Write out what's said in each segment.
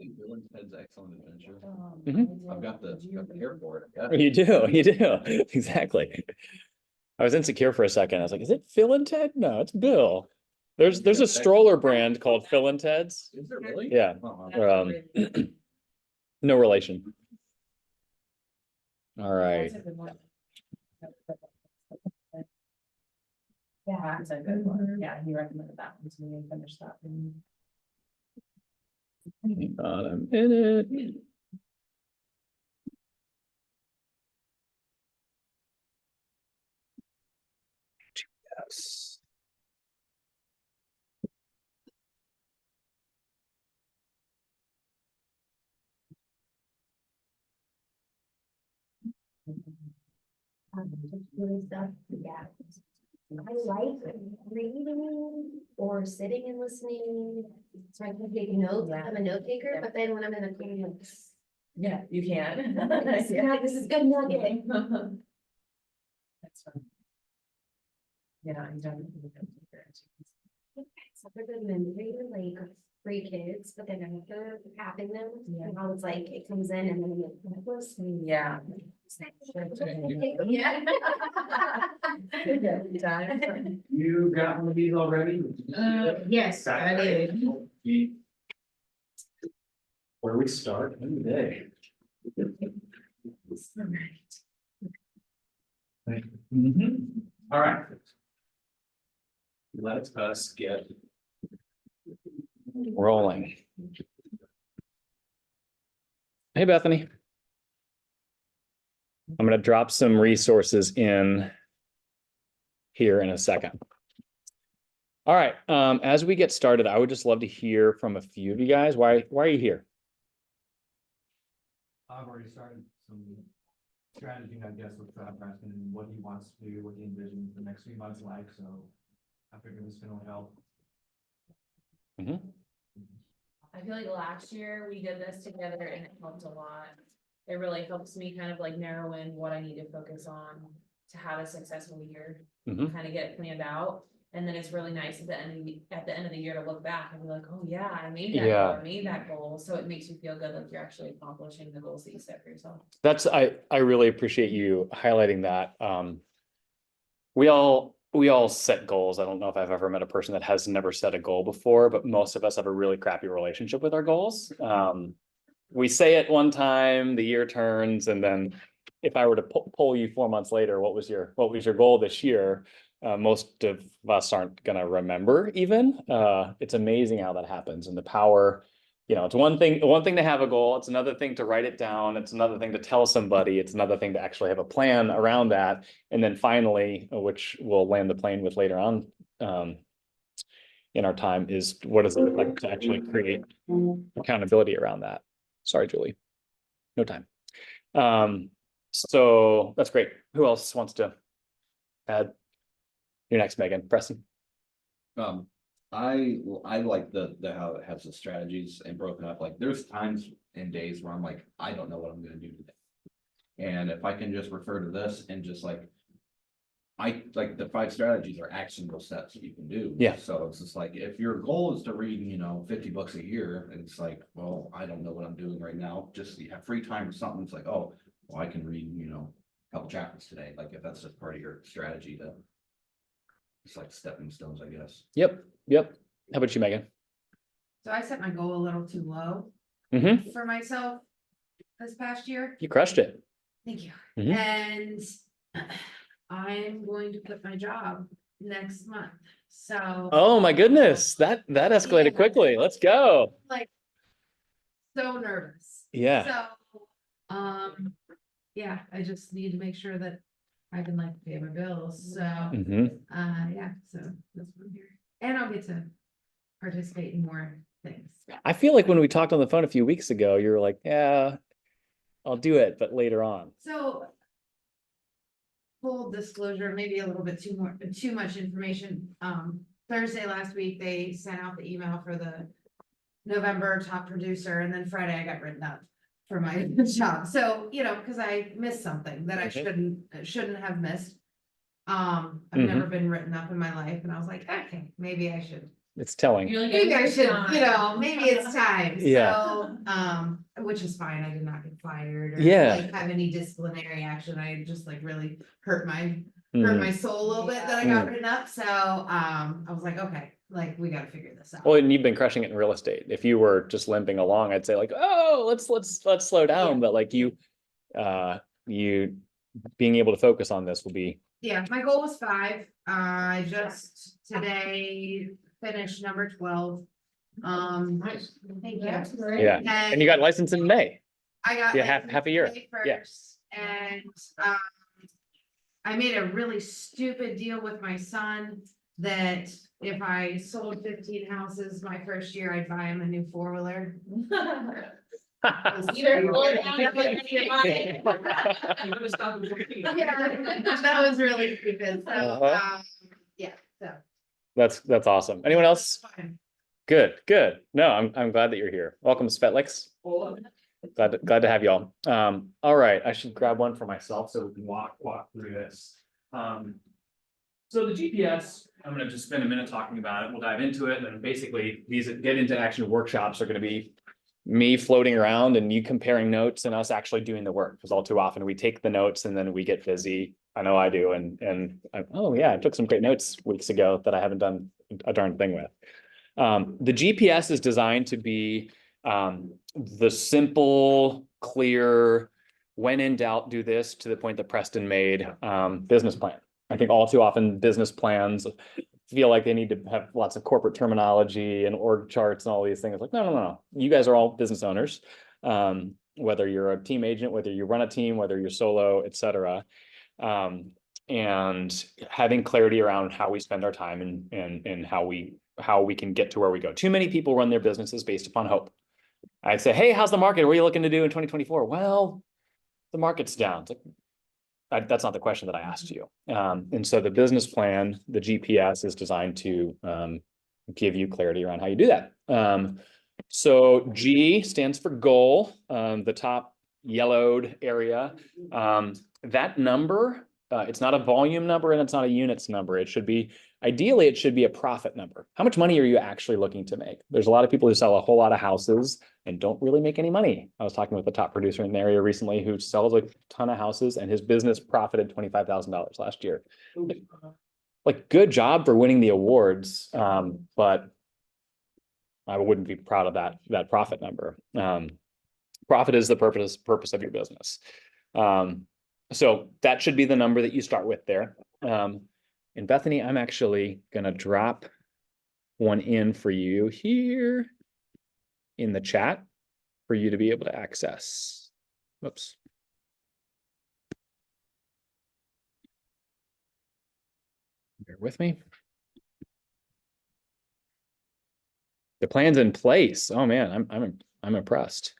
think Bill and Ted's Excellent Adventure. Mhm. I've got the hair for it. Yeah. You do, you do, exactly. I was insecure for a second. I was like, is it Phil and Ted? No, it's Bill. There's a stroller brand called Phil and Ted's. Is there really? Yeah. Oh, No relation. All right. Yeah, it's a good one. Yeah, he recommended that one to me and finished that one. Hang on a minute. Yes. Yeah. I like reading or sitting and listening, so I can take notes. I'm a note taker, but then when I'm in a meeting, I'm like, Yeah, you can. yeah, this is good nugget. That's fun. Yeah, I'm definitely. So they're good memory, like 3 kids, but then after having them, Yeah. and how it's like, it comes in and then you listening. Yeah. Yeah. You got one of these already? Yes, I did. Where we start today. All right. Let us get Rolling. Hey, Bethany. I'm going to drop some resources in here in a second. All right. As we get started, I would just love to hear from a few of you guys. Why are you here? I've already started some strategy, I guess, with Preston and what he wants to do, what he envisions the next few months like, so I figured this can only help. Mhm. I feel like last year we did this together and it helped a lot. It really helps me kind of like narrow in what I need to focus on to have a successful year, Mhm. kind of get it planned out. And then it's really nice at the end of the year to look back and be like, oh yeah, I made that Yeah. goal, I made that goal. So it makes you feel good like you're actually accomplishing the goals that you set for yourself. I really appreciate you highlighting that. We all set goals. I don't know if I've ever met a person that has never set a goal before, but most of us have a really crappy relationship with our goals. We say it one time, the year turns, and then if I were to poll you 4 months later, what was your goal this year? Most of us aren't gonna remember even. It's amazing how that happens, and the power, it's one thing to have a goal, it's another thing to write it down, it's another thing to tell somebody, it's another thing to actually have a plan around that. And then finally, which we'll land the plane with later on, in our time, is what does it look like to actually create accountability around that? Sorry, Julie, no time. So that's great. Who else wants to add? You're next, Megan. Preston. I like the how it has the strategies and broken up. Like there's times and days where I'm like, I don't know what I'm gonna do today. And if I can just refer to this and just like, I like the 5 strategies are actionable steps that you can do. Yeah. So it's just like, if your goal is to read, 50 books a year, and it's like, well, I don't know what I'm doing right now. Just you have free time or something. It's like, oh, well, I can read, a couple chapters today. Like if that's just part of your strategy to. It's like stepping stones, I guess. Yep. How about you, Megan? So I set my goal a little too low Mm-hmm. for myself this past year. You crushed it. Thank you. Mhm. And I'm going to quit my job next month. So. Oh my goodness, that escalated Yeah. quickly. Let's go. Like, so nervous. Yeah. So, yeah, I just need to make sure that I can like pay my bills. So, Mhm. yeah, so that's what I'm here. And I'll get to participate in more things. I feel like when we talked on the phone a few weeks ago, you were like, yeah, I'll do it, but later on. So. Full disclosure, maybe a little bit too much information. Thursday last week, they sent out the email for the November top producer, and then Friday I got written up for my job. So, because I missed something that I shouldn't have missed. I've never been written up in my life, and I was like, okay, maybe I should it's telling. You're like, Maybe I "It's should, time." you know, maybe it's time, Yeah. so, which is fine, I did not get fired or Yeah. like have any disciplinary action, I just like really hurt my Mhm. soul a little bit that I got written up, so, I was like, okay, like, we gotta figure this out. Well, and you've been crushing it in real estate. If you were just limping along, I'd say like, oh, let's slow down. But like you being able to focus on this will be Yeah, my goal was 5, I just today finished number 12. Nice. Thank you. That's great. yeah. And you got licensed in May. I got. Yeah, licensed half a year. May Yeah. 1st, and, I made a really stupid deal with my son that if I sold 15 houses my first year, I'd buy him a new 4-wheeler. Either slow down or put your money. Yeah, that was really stupid, so, Uh-huh. yeah, so. That's awesome. Anyone else? Fine. Good. No, I'm glad that you're here. Welcome, Svetlix. Glad to have y'all. All right, I should grab one for myself so we can walk through this. So the GPS, I'm gonna just spend a minute talking about it. We'll dive into it, and then basically these get into action workshops are gonna be me floating around and you comparing notes and us actually doing the work, because all too often we take the notes and then we get busy. I know I do, oh yeah, I took some great notes weeks ago that I haven't done a darn thing with. The GPS is designed to be the simple, clear, when in doubt, do this, to the point that Preston made, business plan. I think all too often business plans feel like they need to have lots of corporate terminology and org charts and all these things. Like, no. You guys are all business owners. Whether you're a team agent, whether you run a team, whether you're solo, et cetera. And having clarity around how we spend our time and how we can get to where we go. Too many people run their businesses based upon hope. I'd say, hey, how's the market? What are you looking to do in 2024? Well, the market's down. It's like, that's not the question that I asked you. And so the business plan, the GPS, is designed to give you clarity around how you do that. So G stands for goal, the top yellowed area. That number, it's not a volume number and it's not a units number. It should be, ideally, it should be a profit number. How much money are you actually looking to make? There's a lot of people who sell a whole lot of houses and don't really make any money. I was talking with the top producer in the area recently who sells a ton of houses and his business profited $25,000 last year. Like, good job for winning the awards, but I wouldn't be proud of that profit number. Profit is the purpose of your business. So that should be the number that you start with there. And Bethany, I'm actually gonna drop one in for you here in the chat for you to be able to access. Whoops. Bear with me. The plan's in place. Oh man, I'm impressed.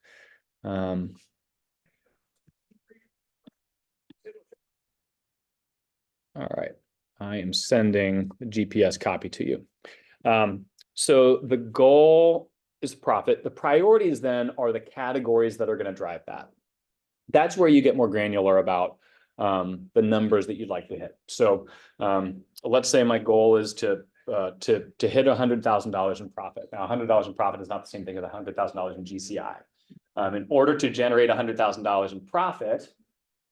All right, I am sending the GPS copy to you. So the goal is profit. The priorities then are the categories that are going to drive that. That's where you get more granular about the numbers that you'd like to hit. So let's say my goal is to hit $100,000 in profit. Now, $100 in profit is not the same thing as $100,000 in GCI. In order to generate $100,000 in profit,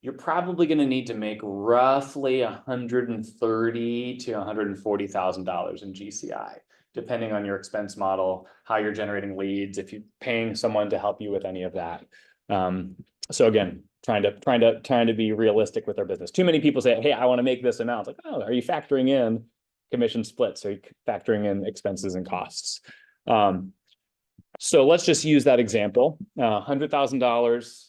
you're probably going to need to make roughly $130,000 to $140,000 in GCI, depending on your expense model, how you're generating leads, if you're paying someone to help you with any of that. So again, trying to be realistic with our business. Too many people say, hey, I want to make this amount. It's like, oh, are you factoring in commission splits? Are you factoring in expenses and costs? So let's just use that example. $100,000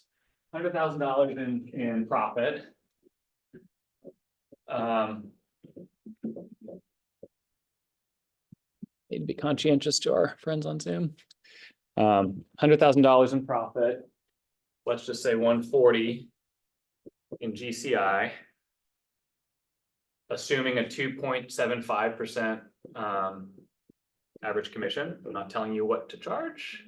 in profit. Need to be conscientious to our friends on Zoom. $100,000 in profit. Let's just say 140 in GCI. Assuming a 2.75% average commission. I'm not telling you what to charge.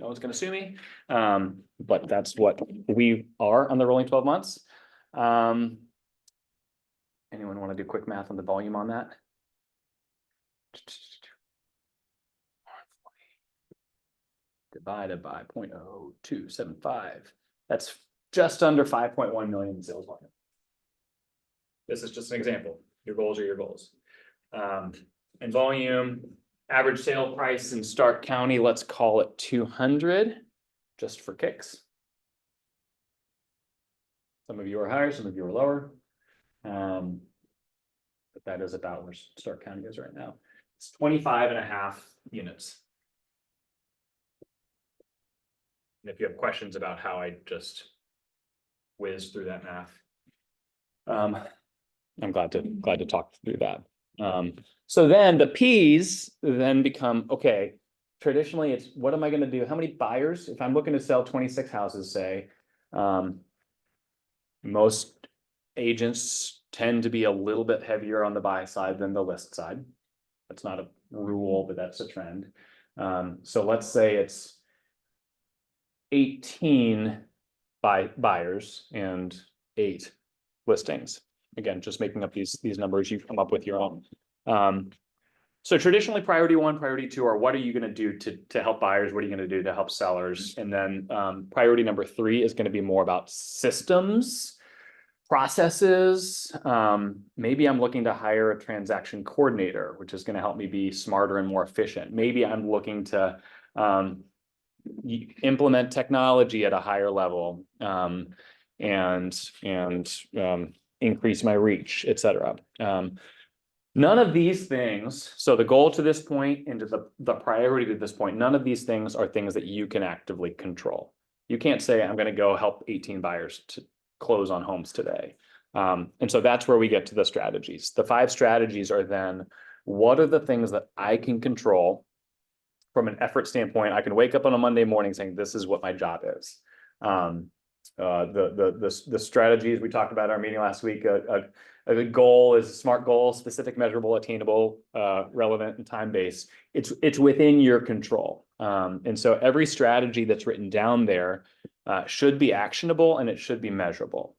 No one's going to sue me. But that's what we are on the rolling 12 months. Anyone want to do quick math on the volume on that? divided by 0.0275. That's just under 5.1 million in sales volume. This is just an example. Your goals are your goals. And volume, average sale price in Stark County, let's call it 200, just for kicks. Some of you are higher, some of you are lower. But that is about where Stark County is right now. It's 25.5 units. And if you have questions about how I just whizzed through that math, I'm glad to talk through that. So then the P's then become, okay, traditionally it's what am I going to do? How many buyers? If I'm looking to sell 26 houses, say, most agents tend to be a little bit heavier on the buy side than the list side. That's not a rule, but that's a trend. So let's say it's 18 buyers and 8 listings. Again, just making up these numbers, you come up with your own. So traditionally priority 1, priority 2 are what are you going to do to help buyers? What are you going to do to help sellers? And then priority number 3 is going to be more about systems, processes. Maybe I'm looking to hire a transaction coordinator, which is going to help me be smarter and more efficient. Maybe I'm looking to implement technology at a higher level and increase my reach, etc. None of these things, so the goal to this point and to the priority to this point, none of these things are things that you can actively control. You can't say, I'm going to go help 18 buyers to close on homes today. And so that's where we get to the strategies. The 5 strategies are then, what are the things that I can control from an effort standpoint? I can wake up on a Monday morning saying, this is what my job is. The strategies we talked about in our meeting last week, a goal is a SMART goal, specific, measurable, attainable, relevant, and time-based. It's within your control. And so every strategy that's written down there should be actionable and it should be measurable.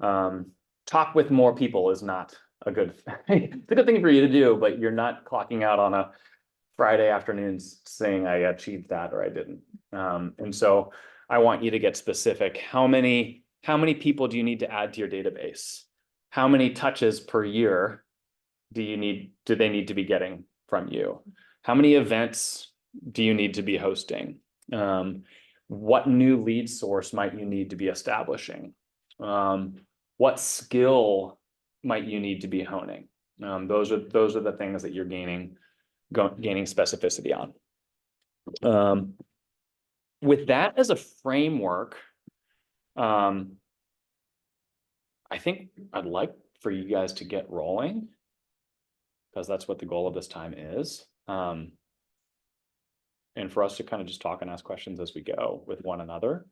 Talk with more people is not a good, it's a good thing for you to do, but you're not clocking out on a Friday afternoon saying I achieved that or I didn't. And so I want you to get specific. How many people do you need to add to your database? How many touches per year do they need to be getting from you? How many events do you need to be hosting? What new lead source might you need to be establishing? What skill might you need to be honing? Those are the things that you're gaining specificity on. With that as a framework, I think I'd like for you guys to get rolling because that's what the goal of this time is. And for us to kind of just talk and ask questions as we go with one another.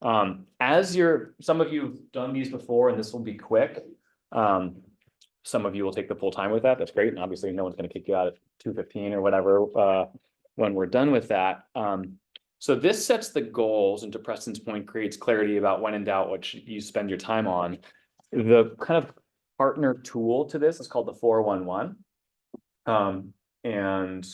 Some of you have done these before and this will be quick. Some of you will take the full time with that. That's great. And obviously no one's going to kick you out at 2:15 or whatever when we're done with that. So this sets the goals, and to Preston's point, creates clarity about when in doubt what you spend your time on. The kind of partner tool to this is called the 411. And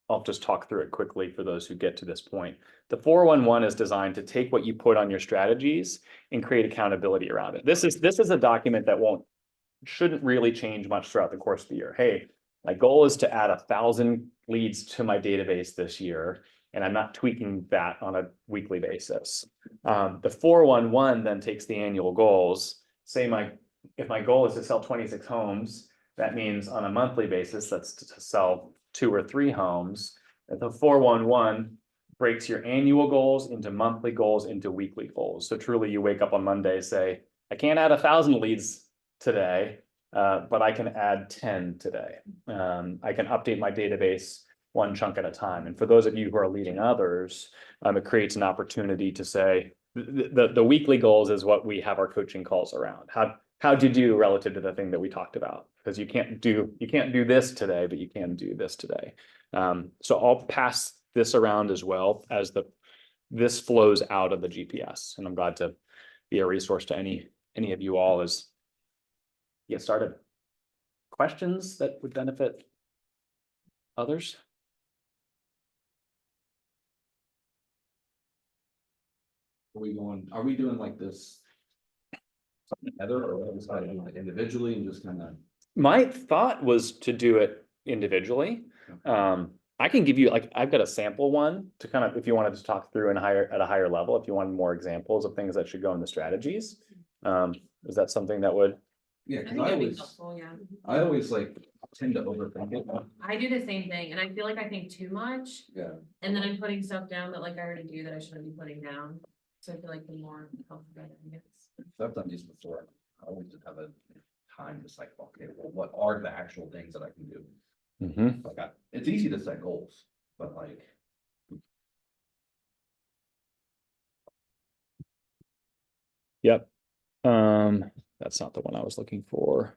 I'll just talk through it quickly for those who get to this point. The 411 is designed to take what you put on your strategies and create accountability around it. This is a document that shouldn't really change much throughout the course of the year. Hey, my goal is to add 1,000 leads to my database this year, and I'm not tweaking that on a weekly basis. The 411 then takes the annual goals. If my goal is to sell 26 homes, that means on a monthly basis, that's to sell 2 or 3 homes. And the 411 breaks your annual goals into monthly goals into weekly goals. So truly you wake up on Monday, say, I can't add 1,000 leads today, but I can add 10 today. I can update my database one chunk at a time. And for those of you who are leading others, it creates an opportunity to say, the weekly goals is what we have our coaching calls around. How'd you do relative to the thing that we talked about? Because you can't do this today, but you can do this today. So I'll pass this around as well as this flows out of the GPS. And I'm glad to be a resource to any of you all as you get started. Questions that would benefit others? are we doing like this? Together, or are we deciding to do it individually and just kind of? My thought was to do it individually. I can give you, like, I've got a sample one to kind of, if you wanted to talk through at a higher level, if you wanted more examples of things that should go in the strategies. Is that something that would, Yeah, I cause think that'd be helpful, yeah. I always like tend to overthink it. I do the same thing, and I feel like I think too much, Yeah, and then I'm putting stuff down that like I already do that I shouldn't be putting down. So I feel like the more helpful, the better, I guess. so I've done these before. I always just have a time to like, okay, well, what are the actual things that I can do? Mhm. Like, it's easy to set goals, but like. Yep. That's not the one I was looking for.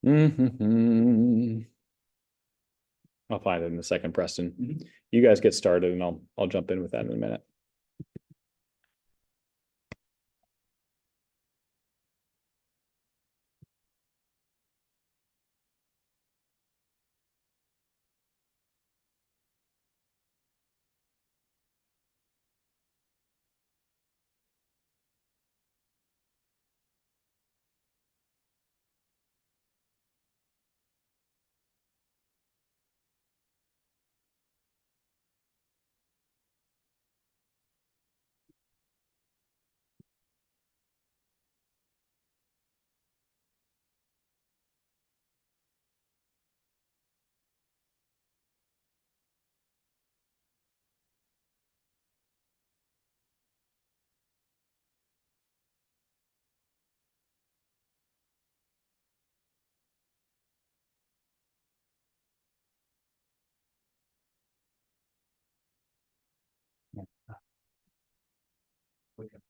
Mhm. I'll find it in a second, Preston. Mhm. You guys get started and I'll jump in with that in a minute.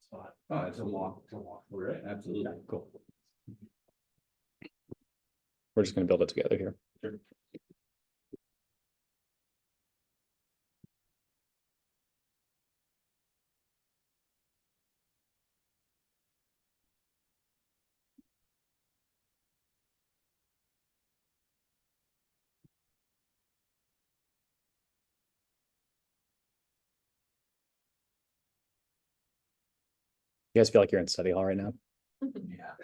Spot. Oh, it's a walk, right? Absolutely. Cool. We're just gonna build it together here. Sure. You guys feel like you're in study hall right now? Yeah.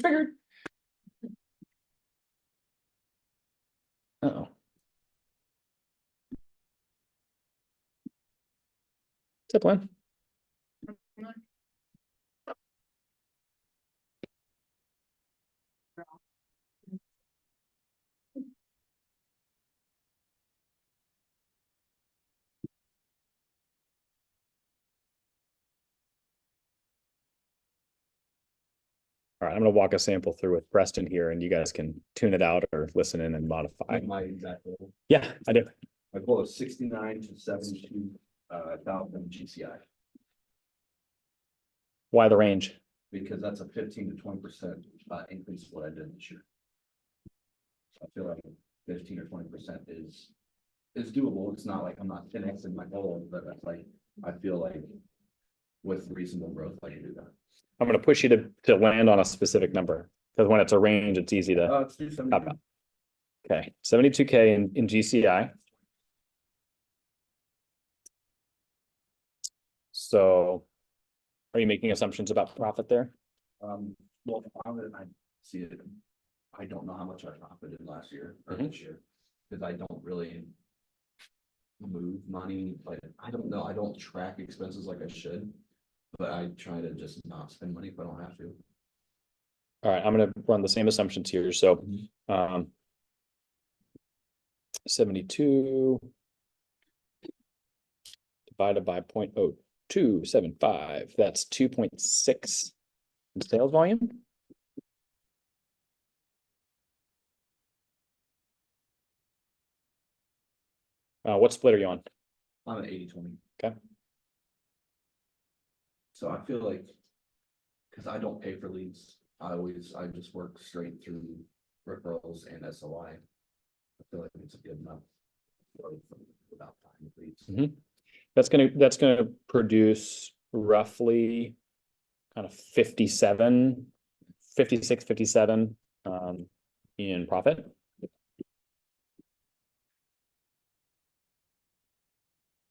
Triggered. Uh-oh. What's up, Lynn? All right, I'm gonna walk a sample through with Preston here and you guys can tune it out or listen in and modify. Like my exact goal. Yeah, I do. My goal is 69 to 72 thousand GCI, Why the range? because that's a 15 to 20% increase of what I did this year. So I feel like 15 or 20% is doable. It's not like I'm not 10xing my goal, but that's like, I feel like with reasonable growth, I can do that. I'm gonna push you to land on a specific number, because when it's a range, it's easy to. Let's do 72. Okay, 72K in GCI. So are you making assumptions about profit there? Well, I see it. I don't know how much I profited last year or Mhm. this year, because I don't really move money, like, I don't know, I don't track expenses like I should. But I try to just not spend money if I don't have to. All right, I'm gonna run the same assumptions here, so, Mhm. 72. Divided by 0.0275, that's 2.6 in sales volume. What split are you on? I'm at 80/20. Okay. So I feel like, because I don't pay for leads, I just work straight through referrals and SOI. I feel like it's a good enough. Growth without buying the leads. That's gonna produce roughly kind of 57, 56, 57 in profit.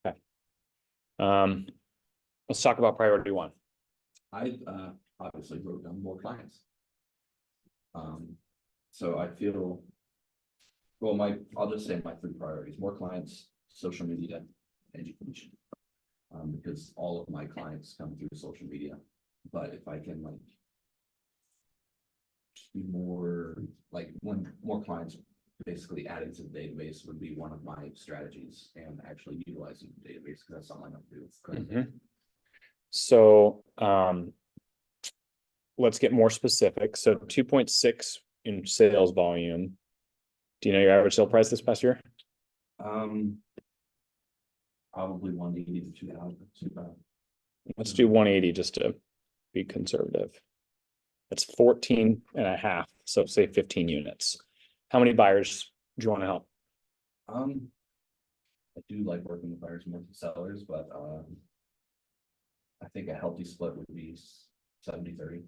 Okay. Let's talk about priority one. I obviously wrote down more clients. So I feel. Well, I'll just say my three priorities: more clients, social media, education. Because all of my clients come through social media, but if I can like. Just be more, like, when more clients basically adding to the database would be one of my strategies, and actually utilizing the database, because that's something I'm doing currently. Mhm. So, let's get more specific. So 2.6 in sales volume. Do you know your average sale price this past year? Probably 180 to 2,000. Let's do 180 just to be conservative. That's 14 and a half, so say 15 units. How many buyers do you want to help? I do like working with buyers more than sellers, but I think a healthy split would be 70-30.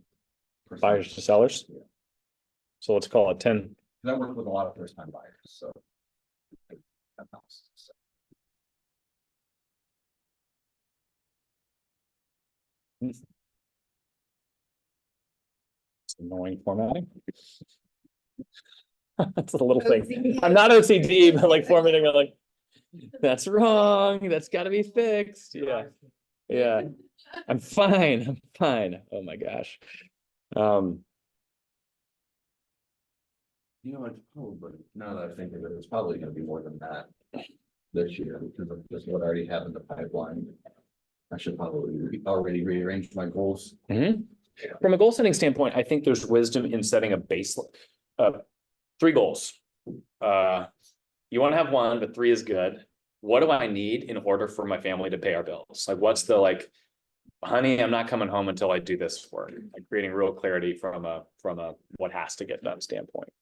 Buyers to sellers? Yeah. So let's call it 10. 'Cause I work with a lot of first time buyers, so. That helps. So, It's annoying formatting. That's a little thing. I'm not OCD, but like formatting, I'm like, that's wrong. That's gotta be fixed. Yeah. Yeah. I'm fine. I'm fine. Oh my gosh. You know, it's probably, now that I think of it, it's probably gonna be more than that this year, because of just what I already have in the pipeline. I should probably already rearrange my goals. Mhm. From a goal setting standpoint, I think there's wisdom in setting a baseline. 3 goals. You want to have 1, but 3 is good. What do I need in order for my family to pay our bills? Like, what's the like, honey, I'm not coming home until I do this work. Like creating real clarity from a what has to get done standpoint.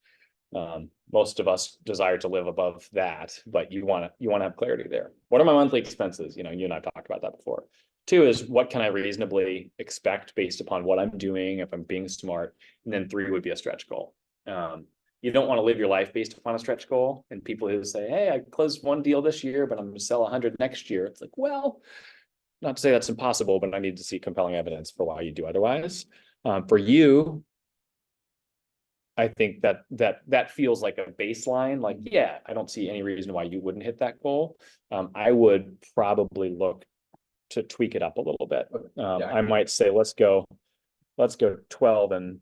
Most of us desire to live above that, but you want to have clarity there. What are my monthly expenses? You know, you and I talked about that before. 2 is what can I reasonably expect based upon what I'm doing, if I'm being smart. And then 3 would be a stretch goal. You don't want to live your life based upon a stretch goal. And people who say, hey, I closed 1 deal this year, but I'm going to sell 100 next year. It's like, well, not to say that's impossible, but I need to see compelling evidence for why you do otherwise. For you, I think that feels like a baseline. Like, yeah, I don't see any reason why you wouldn't hit that goal. I would probably look to tweak it up a little bit. I might say, let's go 12 and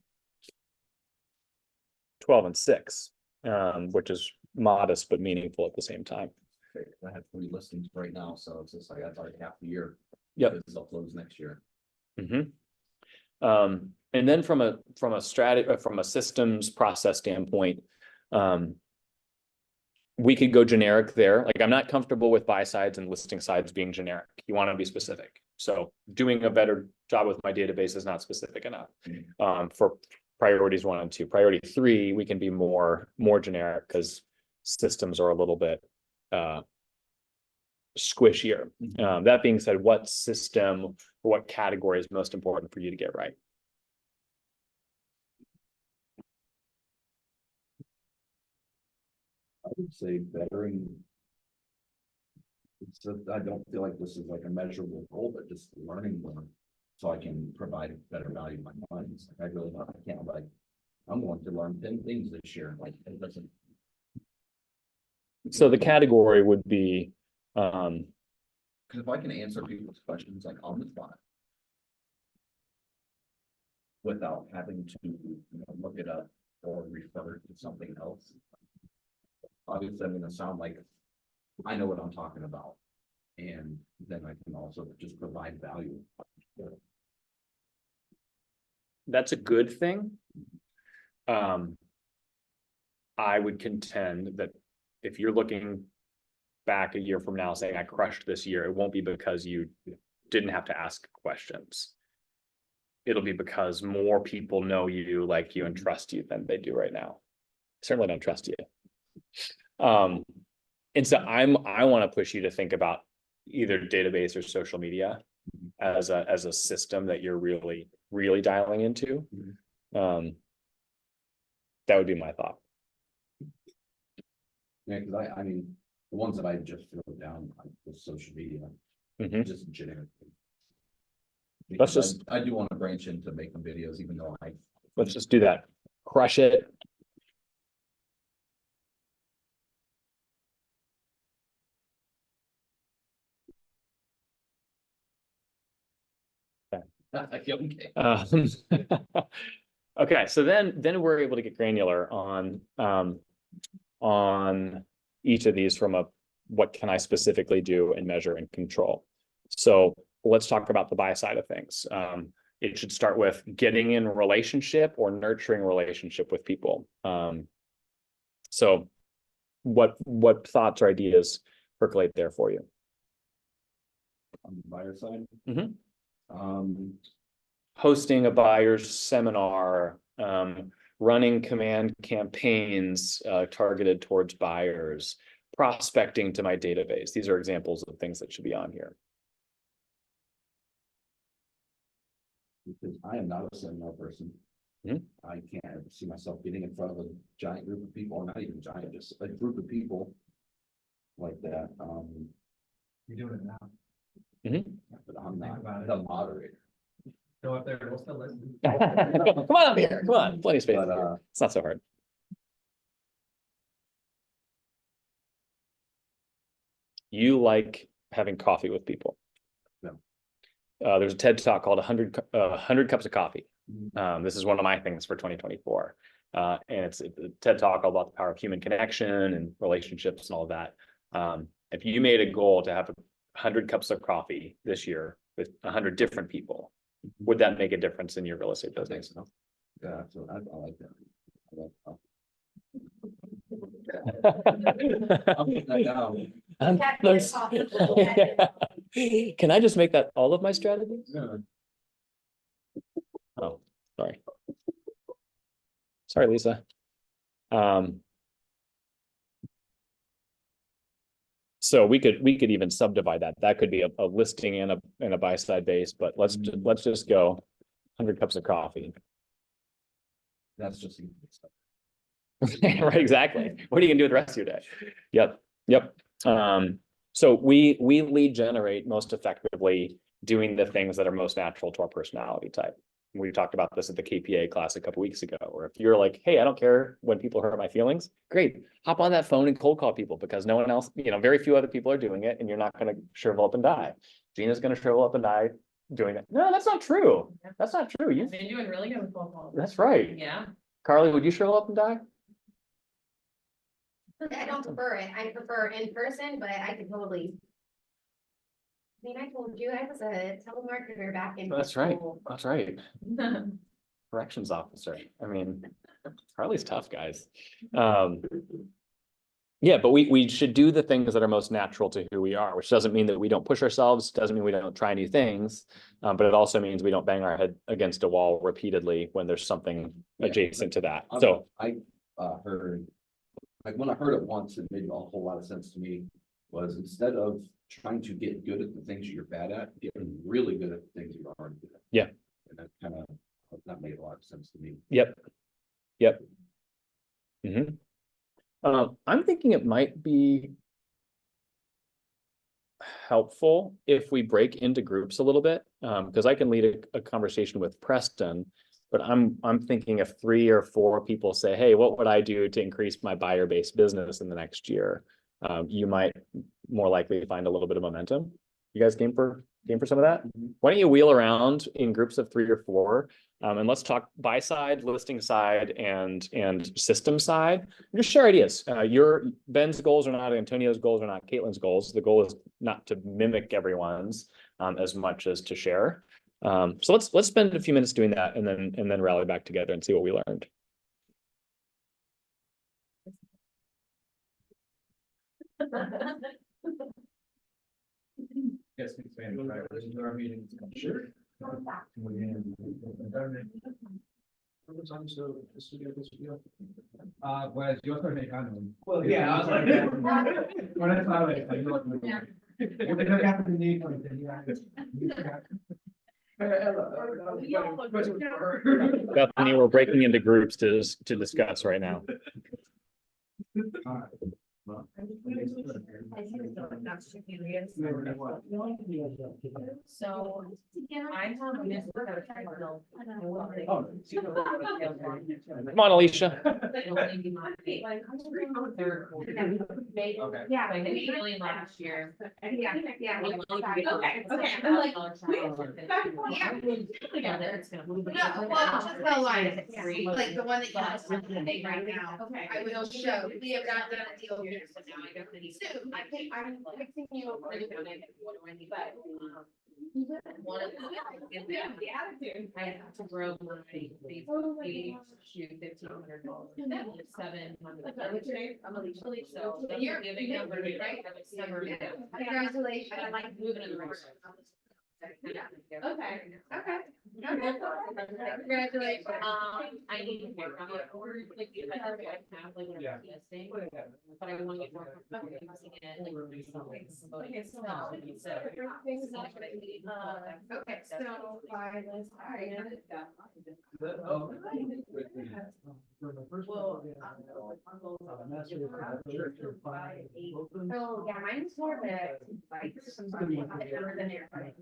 6, which is modest but meaningful at the same time. I have 3 listings right now, so it's just like that's already half the year. Yep. Because they'll close next year. And then from a strategy, from a systems process standpoint, we could go generic there. Like, I'm not comfortable with buy sides and listing sides being generic. You want to be specific. So doing a better job with my database is not specific enough. For priorities 1 and 2. Priority 3, we can be more generic because systems are a little bit squishier. That being said, what system or what category is most important for you to get right? I would say bettering. I don't feel like this is like a measurable goal, but just learning more. So I can provide better value to my clients. Like, I really not, I can't like, I'm going to learn 10 things this year. Like, it doesn't. So the category would be, Because if I can answer people's questions like on the spot. Without having to, look it up or refer to something else. Obviously, I'm gonna sound like I know what I'm talking about. And then I can also just provide value. that's a good thing. I would contend that if you're looking back a year from now saying I crushed this year, it won't be because you didn't have to ask questions. It'll be because more people know you, like you, and trust you than they do right now. Certainly don't trust you. And so I want to push you to think about either database or social media as a system that you're really really dialing into. That would be my thought. Yeah, cause I mean, the ones that I just wrote down, like, with social media, Mhm. just generic. Let's Because just- I do wanna branch into making videos, even though Let's just do that. Crush it. okay. Okay, so then we're able to get granular on each of these from a, what can I specifically do and measure and control? So let's talk about the buy side of things. It should start with getting in relationship or nurturing relationship with people. So what thoughts or ideas percolate there for you? On the buyer side. Mhm. Um, Hosting a buyer's seminar, running command campaigns targeted towards buyers, prospecting to my database. These are examples of things that should be on here. because I am not a seminar person. Mhm. I can't ever see myself getting in front of a giant group of people, or not even giant, just a group of people. Like that, You're doing it now. but I'm Think not about it. the moderator. Go up there, we'll still listen. Come on up here, come on, plenty of space But, here. It's not so hard. You like having coffee with people. No. There's a TED Talk called 100 Cups of Coffee. This is one of my things for 2024. And it's a TED Talk all about the power of human connection and relationships and all of that. If you made a goal to have 100 cups of coffee this year with 100 different people, would that make a difference in your real estate I think business? so. Yeah, so I like that. I like coffee. I'll put that down. Can I just make that all of my strategies? Yeah. Oh, sorry. Sorry, Lisa. So we could even subdivide that. That could be a listing and a buy side base, but let's just go 100 cups of coffee. That's just. Right, exactly. What are you gonna do with the rest of your day? Yep. So we lead generate most effectively doing the things that are most natural to our personality type. We talked about this at the KPA class a couple weeks ago, where if you're like, hey, I don't care when people hurt my feelings, great, hop on that phone and cold call people, because no one else, very few other people are doing it, and you're not gonna shrivel up and die. Gina's gonna shrivel up and die doing it. No, that's not true. That's not true. I've been doing really good with phone calls. That's right. Yeah. Carly, would you shrivel up and die? I don't prefer it. I prefer in person, but I could totally. I mean, I told you I was a telemarketer back in. That's right. school. That's right. Corrections officer. I mean, Carly's tough, guys. Yeah, but we should do the things that are most natural to who we are, which doesn't mean that we don't push ourselves, doesn't mean we don't try new things. But it also means we don't bang our head against a wall repeatedly when there's something Yeah. adjacent to that. So, I heard, like, when I heard it once, it made a whole lot of sense to me, was instead of trying to get good at the things you're bad at, getting really good at the things you're already good at. Yeah. And that made a lot of sense to me. yep. I'm thinking it might be helpful if we break into groups a little bit, because I can lead a conversation with Preston, but I'm thinking if 3 or 4 people say, hey, what would I do to increase my buyer-based business in the next year? You might more likely find a little bit of momentum. You guys game for some of that? Why don't you wheel around in groups of 3 or 4? And let's talk buy side, listing side, and system side. Just share ideas. Your Ben's goals are not Antonio's goals are not Caitlin's goals. The goal is not to mimic everyone's as much as to share. So let's spend a few minutes doing that, and then rally back together and see what we learned. Yes, expand, right, listen to our meetings. Sure. Pues yo soy mexicano. Well, yeah. I was like, Con eso hablo español. Yo creo que hasta ni con Bethany, we're breaking into groups to discuss right now. So I have missed the Come on, Alicia. Yeah, like really last year. Yeah. Okay, okay. I'm like, together, it's gonna move. No, well, just the line, like the one that you have something right now. Okay. I will show, we have not done a deal here, so now I definitely need to. Soon, I'm fixing you over to but. One of the attitude. I have to grow my Facebook page to $1,500. $700. I'm Alicia, so you're giving number, right? Congratulations. I like moving in the right direction. Okay. Congratulations. I need to work on it, or like, I have like Yeah. a listing, but I want to get more comfortable using it, like. Okay, so. Okay, so by this, So, yeah, mine's more of a, like, some sort of, than it, like,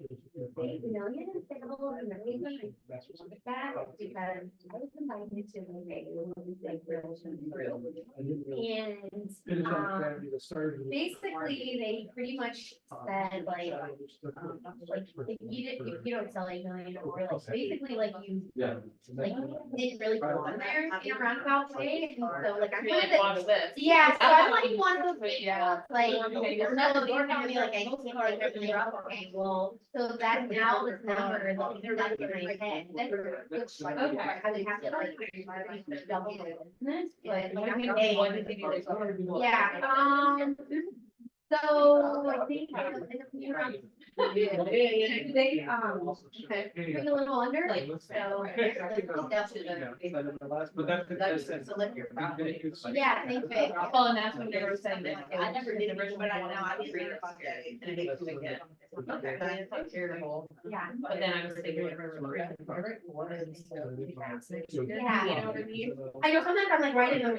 8 million sales and everything. That is because I was invited to the day when we like really and, basically, they pretty much said like, if you don't sell 8 million or like, basically like you, Yeah. like, didn't really go in there in a roundabout way, and so like, I'm Really kind of. watch this. Yeah, so I'm like one of those Yeah. people, like, no, you're telling me like, I can't like, everything up, okay, well, so that now this number is like, they're not in my head. Which like, okay, I would have to like, double my business, but like, I'm paying. What did they do? Yeah, so I think, they, bring a little under, Like, so. But that's. Yeah, think big. Well, and that's what they were saying, that I never did original, but I know I did read it about that, and I didn't do it again. Okay, but it's not terrible, Yeah. but then I was thinking. Yeah. You know what I mean? I know sometimes I'm like writing them.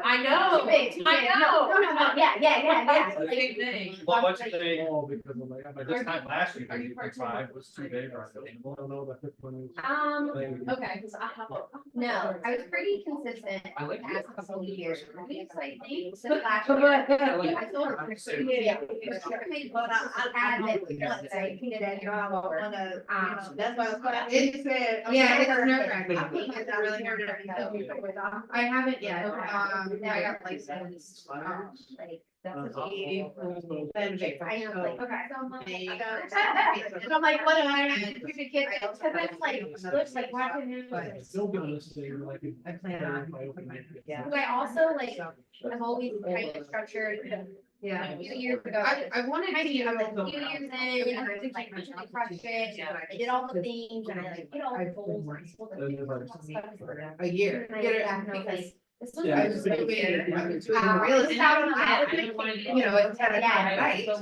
I know, Too big, too I big. know. No, yeah. Same thing. Well, what's the thing? Because of like, but this time last year, like 5 was too big. Or something. I don't know about this one. Okay, cause I have. No, I was pretty consistent I like the past couple of years. I think since last But- year. but- I sold it for 30. Yeah. But I had it, once I did it, That's why I was quite. It said, yeah, it's nerve-wracking. I think It's really nerve-wracking. I haven't yet, I got licensed. like, That's I know, like, Okay. so much. Maybe. And I'm like, what am I gonna do to kids? Cause it's like, looks like watching news. But still doing this thing like. I plan on. Yeah. But I also like, I've always kind of structured, Yeah. a few years ago. I wanted I mean, I'm like to. a few years in, and I was like, really crushed it, and I did all the things, and I like, did all the goals. and I told them, A year. and I Get did it, that, and I was because like, this was. Yeah, I was moving, I was doing Wow. real estate. Yeah. You know, it's kind of Yeah. right. Yeah.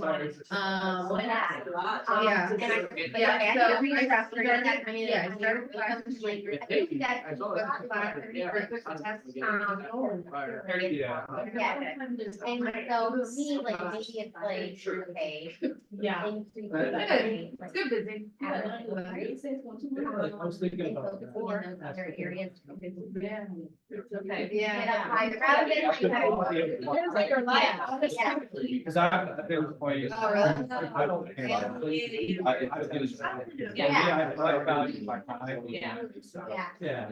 Yeah. And I, but Yeah, I so had to I read stuff for started- that, I mean, yeah, I I started started, with- like, I think that. Yeah. Yeah, and so for me, like, maybe it's like, okay. Yeah. increase Good. the- like, Good busy. at a rate, I was thinking and about focusing that. in those other areas. Okay. Yeah. Get up higher, rather than like. Yeah. Because there was a point. Oh, really? I don't. I was gonna. Yeah. I value my time. Yeah. Yeah. Yeah.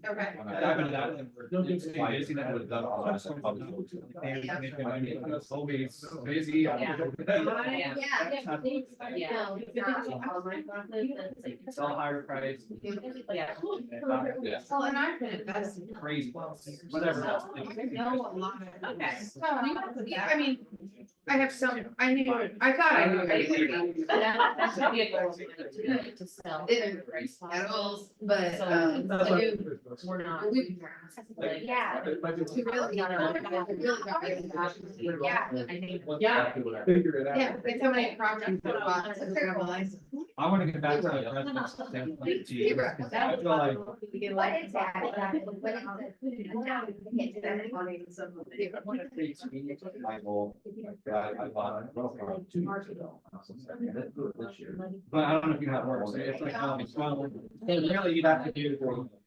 Okay. I've been that, busy that would have done all that. So busy. Yeah. Yeah. Yeah. No, it's not. It's all higher price. Yeah. Well, and I've been investing. Crazy. Whatever. I know a lot. Okay. So, I mean, I have some, I knew, I thought I knew. That should be a goal to sell. Edibles, but, So, I knew. We're not. Like, Yeah. we really got Yeah. I think, yeah. Figure it out. Yeah, it's so many projects that bought to grab a license. I wanna get back to the residents standpoint too, because I feel like What is that? What is My goal, I bought it 2 years ago. This year. But I don't know if you know how it works, it's like, really you'd have to do,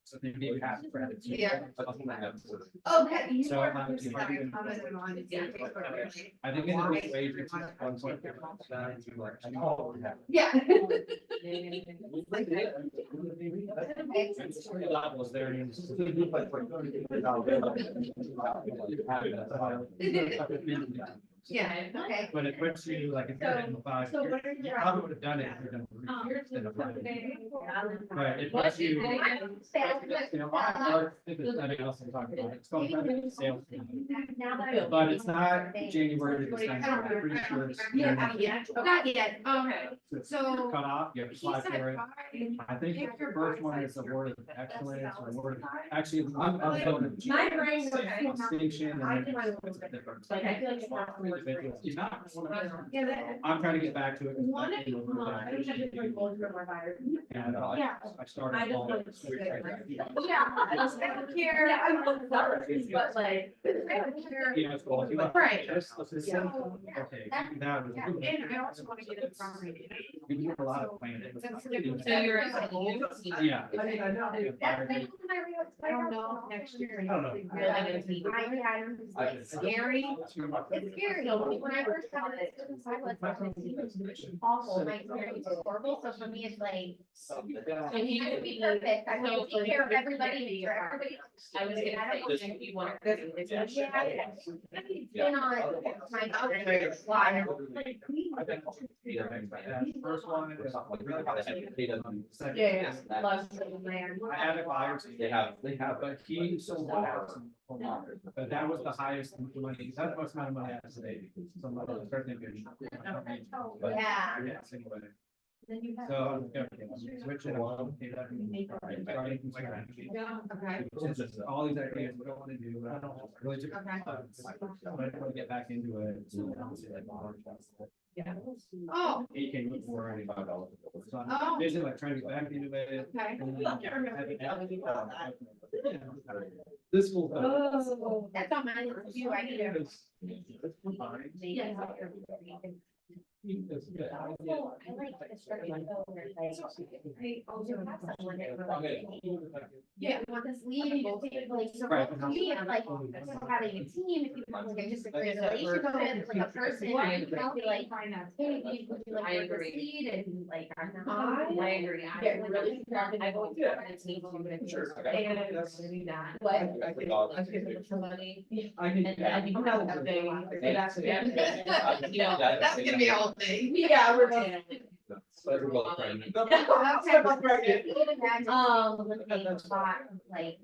so they maybe have to credit. too. Yeah. Okay. You So, were like, just if I like do- commenting on it. I think in the way it's 1.5. Yeah. It's 3 levels there. and Yeah, Okay. But it puts you like, if you're in 5 So years, what are you your? probably would have done it if you're done 3 years instead of 5. But it puts you. You know, I think there's nothing else to talk about. It's called sales. But it's not January to December, I'm pretty sure it's. not yet, okay, It's so. Cut off, you have to He apply said for it. I think the first one is award of excellence or award, actually, I'm building. My brain goes, okay. Distinction I and do then. my own. Like, I feel like it's not for Individuals. It's not. Yeah, that, I'm trying to get back to it. one of mine, And Yeah. I started. I just all- wanted to say that. yeah, I don't care. Yeah, I don't know, but like. I don't care. Yeah, it's cool. Right. Okay, that was. Yeah, and I also wanna get a property. We do a lot of planning. So you're at the. Yeah. I don't know if next year. I don't know. It's scary. It's scary. When I first got it, it was awful. My experience was horrible. So for me, it's like, And he it would be be perfect. I So want to for take care of you, everybody. it'd be For hard. everybody. I was gonna say, if you want. It's been on my. First one is. Second. Yeah, yeah. Love land. I added buyers. They have, But he sold out. But that was the highest money, that's the most amount of money I have today. So I'm like, certainly good. But, Yeah. yes, anyway. So, yeah, switch it on. Starting from scratch. Okay. It's just all these ideas, what I wanna do, but I don't really. Just, Okay. but I wanna get back into it. Yeah. Oh, He came with $495. So Oh. I'm busy like trying to get back into it. okay. This will. Oh. That's on my list too. I need to. Yeah. It's good. I like the structure though, where it's like, I also have someone that really- Yeah, we want this lead, and you just like, so Right. for me, it's like, so having a team, if you want like just a great relationship with like a person, you can be like, hey, would you like I work this agree. lead and like. I agree. I get really distracted. I go to a team to Sure. and it's really not. But I feel like somebody. I need. And then you know that they. That's. You know. That's gonna be a whole thing. Yeah, we're going. Like,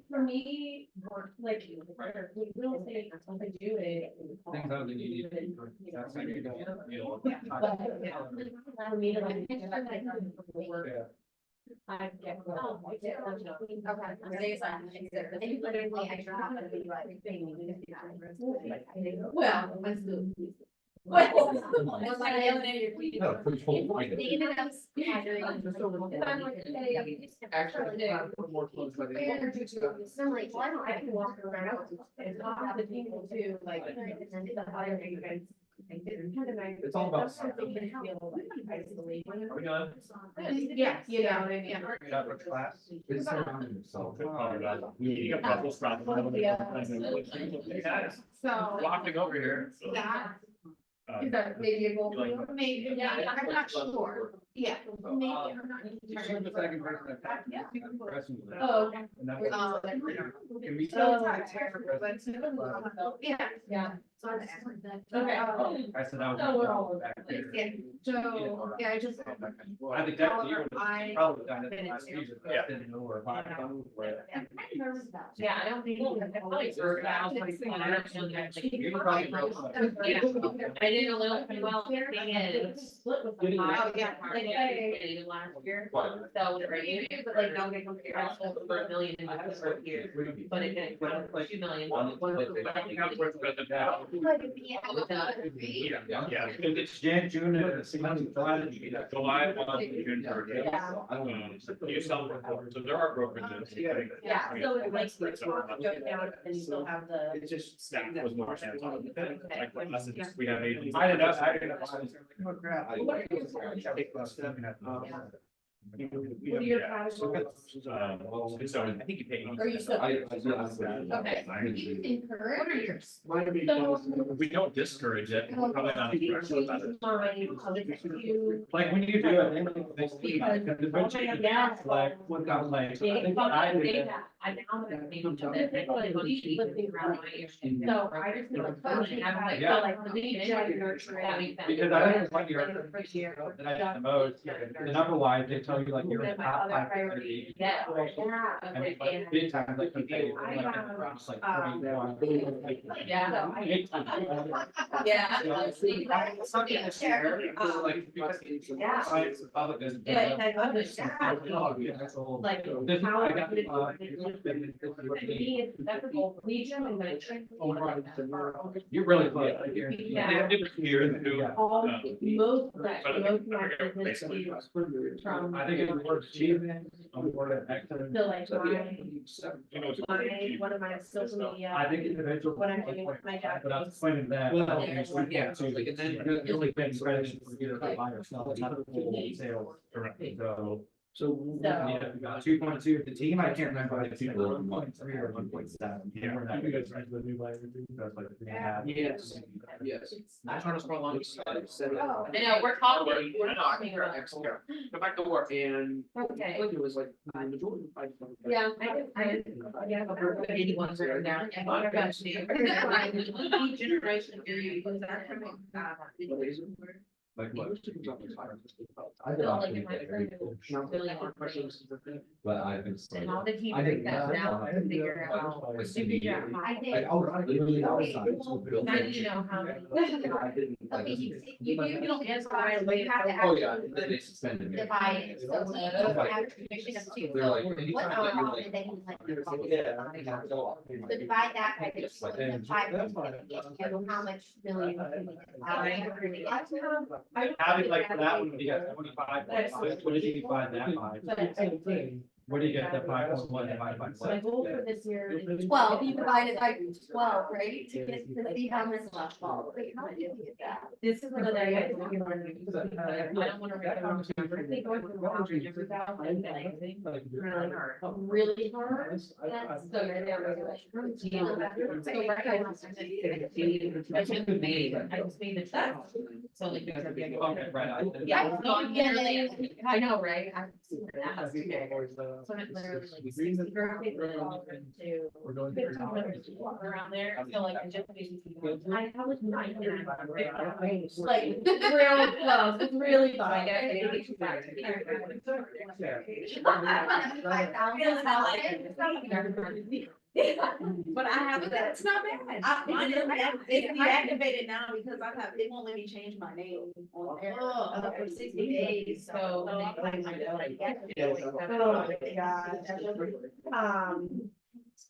For me, like, with real estate, I do it. Things I really need. That's how you go. For me to like. Yeah. I get. Well, let's do. Well. It's like alienated. More close by the. I'm like, why don't I can walk around? It's not the people too, like. It's all about. Are we done? Yeah, you know, what I mean. Get out of class. It's surrounding yourself. So. Walking over here. That, Is that maybe a goal? for you? maybe, yeah, I'm not sure. Yeah. Maybe I'm not. You're the second person I've talked to. Yeah. Impressed with that. Oh, okay. And that Um, was- Can we- So it's not terrible, but Yeah. Yeah. So I'm. Okay. I said I was. So we're all back there. Yeah, so, yeah, I just. I think that you would I- probably done it last season, but I didn't know where. I'm kind of nervous about it. Yeah, I don't think. Probably for about, like, You probably wrote something. Yeah, I did a little, well, the thing is. Split with Getting the. that- Oh, yeah. Like, I last year, so, right, but like, don't get compared, I sold for $1 million in the first year, but it didn't, like, 2 million. Yeah, it's June and it's July. July 1, June 30th. You sell report, so there are brokerages. Yeah, so it makes the go down and you still have the. It's just. Staff was more hands on. Like for us, it's- we have agents. I didn't know. Oh, crap. What are your casuals? So I think you pay. Are you still? Okay. You encourage. What are yours? We don't discourage it. We're probably not aggressive about it. Like when you do it, they make this. Yeah. Like, what got like. I think I did it. I now have a name to it, like, what do you think around my ears? So I just feel like. I'm like, Yeah. so like, the lead gen nurture, that makes sense. Because I think it's one year that I did the most, the number wise, they tell you like you're in the top 5%. Yeah. And it's like big time, like you pay, like, across, like, 21. Yeah. Yeah. Yeah. Something this year, like, because Yeah. science and public is. Yeah, and I understand. Oh, yeah, that's a whole- Like, This- how I got, it- this is For what they- me, it's that's a goal for Legion, I'm gonna try. You're really close. Like, you're- They have different tiers and do. Yeah. All, Yeah. most, But I most think of my business is from. I think it's worth achievement, I'm worth excellent. So like my, You know, my, one of my social media. I think individual. What I'm doing with my job. But I was explaining that. Well, Yeah, so like, and then you're really getting credit for either by yourself, not a full sales. Correct. So. Yeah, we got 2.2 with the team, I can't remember if it's 1.3 or 1.7. Yeah. Yes, yes. I trying to spend a lot of time. I know, we're talking, we're talking. Go back to work and. Okay. It was like, the majority. Yeah, I have a 81 written down. I thought about you. Each generation area, was that from, Like what? I did Bill, not like, think in my that very career, cool, really hard things. but I've been. And how did he I break didn't that know. down to figure out? Like, To figure out how- I did. Like, I was literally outside. so Bill- Now you know how many. I didn't, like, Okay, you don't answer right away. You have to Oh, yeah, actually then they suspended me. divide it, so the average commission of two. They're like, What anytime that amount you're like. did they use, like, Yeah. So divide that by the Just like, and- 5%, you know, how much million. Having like for that one, you got 25, what did you divide that by? What do you get that 5.1 divided by? So my goal for this year is. 12, you divide it by 12, right, to get, to see how much left fall. Wait, how did you get that? This is another area I think you're learning. I don't wanna write down. I think going through all the different stuff, and then I think really hard. Really hard. That's so right there. So like I just made the check. So like. Okay, right. Yeah, so I'm literally, I know, right? I'm super ass today. So I'm literally like. 60 birthday to We're going 15 around there, so like I just. I have like 99. Like, real close, it's really fun, I guess. I get you back to here. But I have that, it's not bad. It's deactivated now because I have, it won't let me change my name on there for 60 days, so. Oh,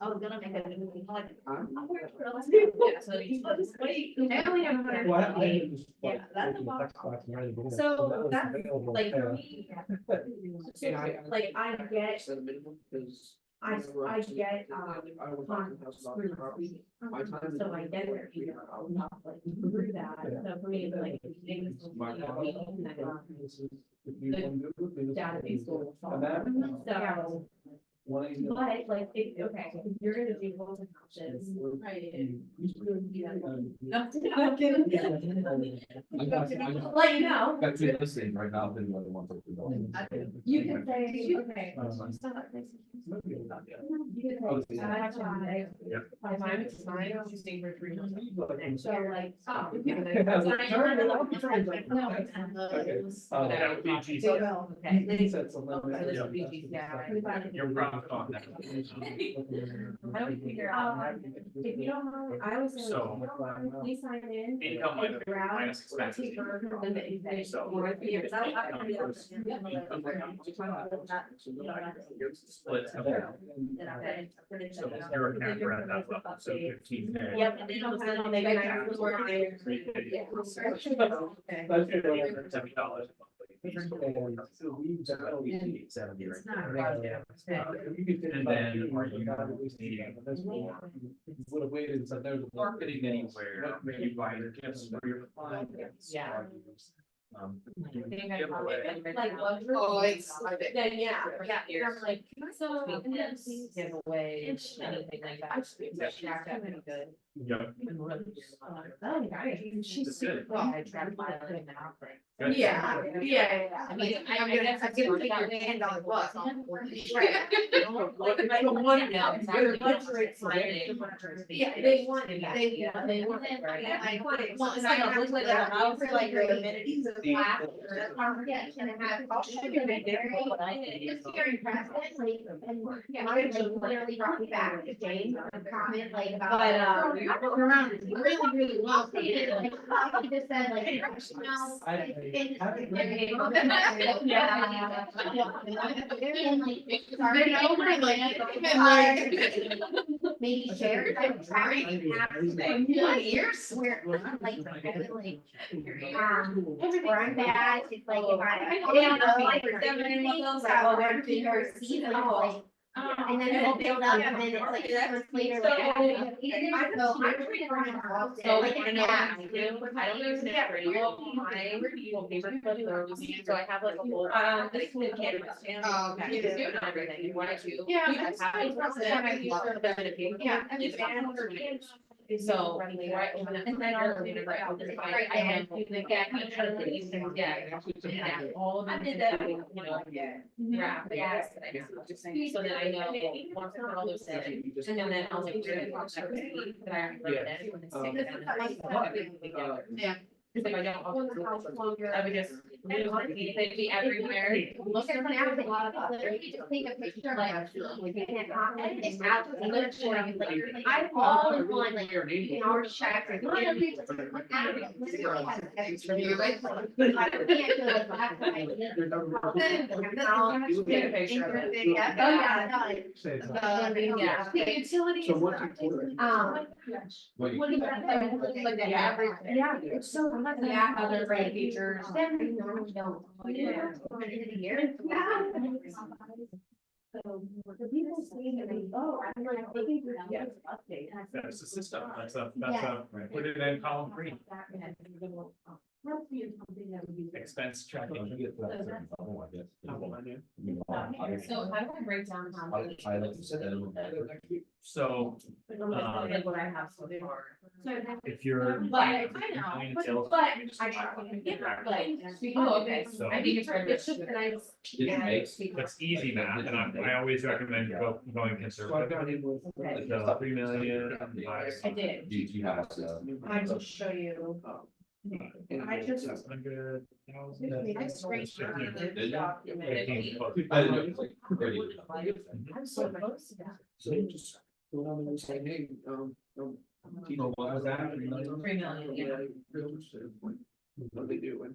I was gonna make a new. So you- Now we have. Yeah, that's a box. So that's like for me, like I get, I get, so I get it, you know, not like through that, so for me, it's like. Database will. So But like, okay, if you're gonna do both options. Let you know. That's it, listening right now, then the other ones. You can say, okay. Mine is staying for 3 months. So like. Oh. Your profit on that. I don't figure out, if you don't know, I always say, So- if you don't mind, please sign in. Income minus figure out minus expenses. paper, and then you finish. So- Or if you- Split. So zero cap we're at that level, so 15. Yep, and then all of a sudden they get back to work. $70. It's not. And then are you marketing anywhere, where you buy your gifts for your clients? Yeah. Giveaway. Like luxury. Oh, it's- Then, yeah, and I'm like, so, and then giveaway, anything like that. Track that pretty good. Yeah. Oh, nice. She's super cool. I track my life now. Good. Yeah. I mean, I'm gonna take your $10 bus. Yeah, they want, they want. Well, it's like a booklet that allows for like your amenities of the class. Yeah, and I have, I'll show you the very, it's very impressive, like, and, yeah, I like literally brought me back to James, a comment like about. But, around really, really well. I'll say it, like, I just said, like, you know, yeah. And like, They're over like, maybe share, I'm trying to have years. where I'm like, where I'm bad, it's like, if I. Like, everything or see, like, and then it'll build up, and then it's like 6 months later, like, so I'm pretty around. So Like, I know what I do, I don't use it for you, I review paper clips or receipts, so I have like a whole. This is the camera stand. Oh, okay. You can do it and everything, you want to. Yeah, You can that's have fine. it, I use for the benefit of paper. Yeah, And it's so, right, and then I'll do it right, I'll just find, I have the gag, I try to put these things, yeah, all of them. I did that, you know, wrap, yeah. So that I know, once I put all those in, and then I'll like, do it, that I already wrote it in, and stick it down. Yeah. Cause if I don't, I would just, they'd be everywhere. Look at now, they literally just take a picture like, and it happens, it's out, and look for it, like, I all in one, like, in our check. I can't do it, like, that's what I did. Take a picture of it. Oh, yeah, Yeah. The utilities. So what's it Wait. What do you think? Like the average. Yeah, it's so much. Yeah, other great features. Then we normally don't. Yeah. For the end of the year. So the people see it, oh, I'm like, Yeah. That's the system, that's put it in column 3, expense tracking. So how do I break down how? So, Like what I have so far. if you're. But I know, but oh, okay. So- I think it's just that I. It's easy math, and I always recommend going conservative. So 3 million. I did. Do you have, I will show you. I just. 600,000. I screenshotted this Did you? document. I didn't know, it's like, pretty. I'm so close to that. So you just go down and say, hey, What was that? 3 million, yeah. What are they doing?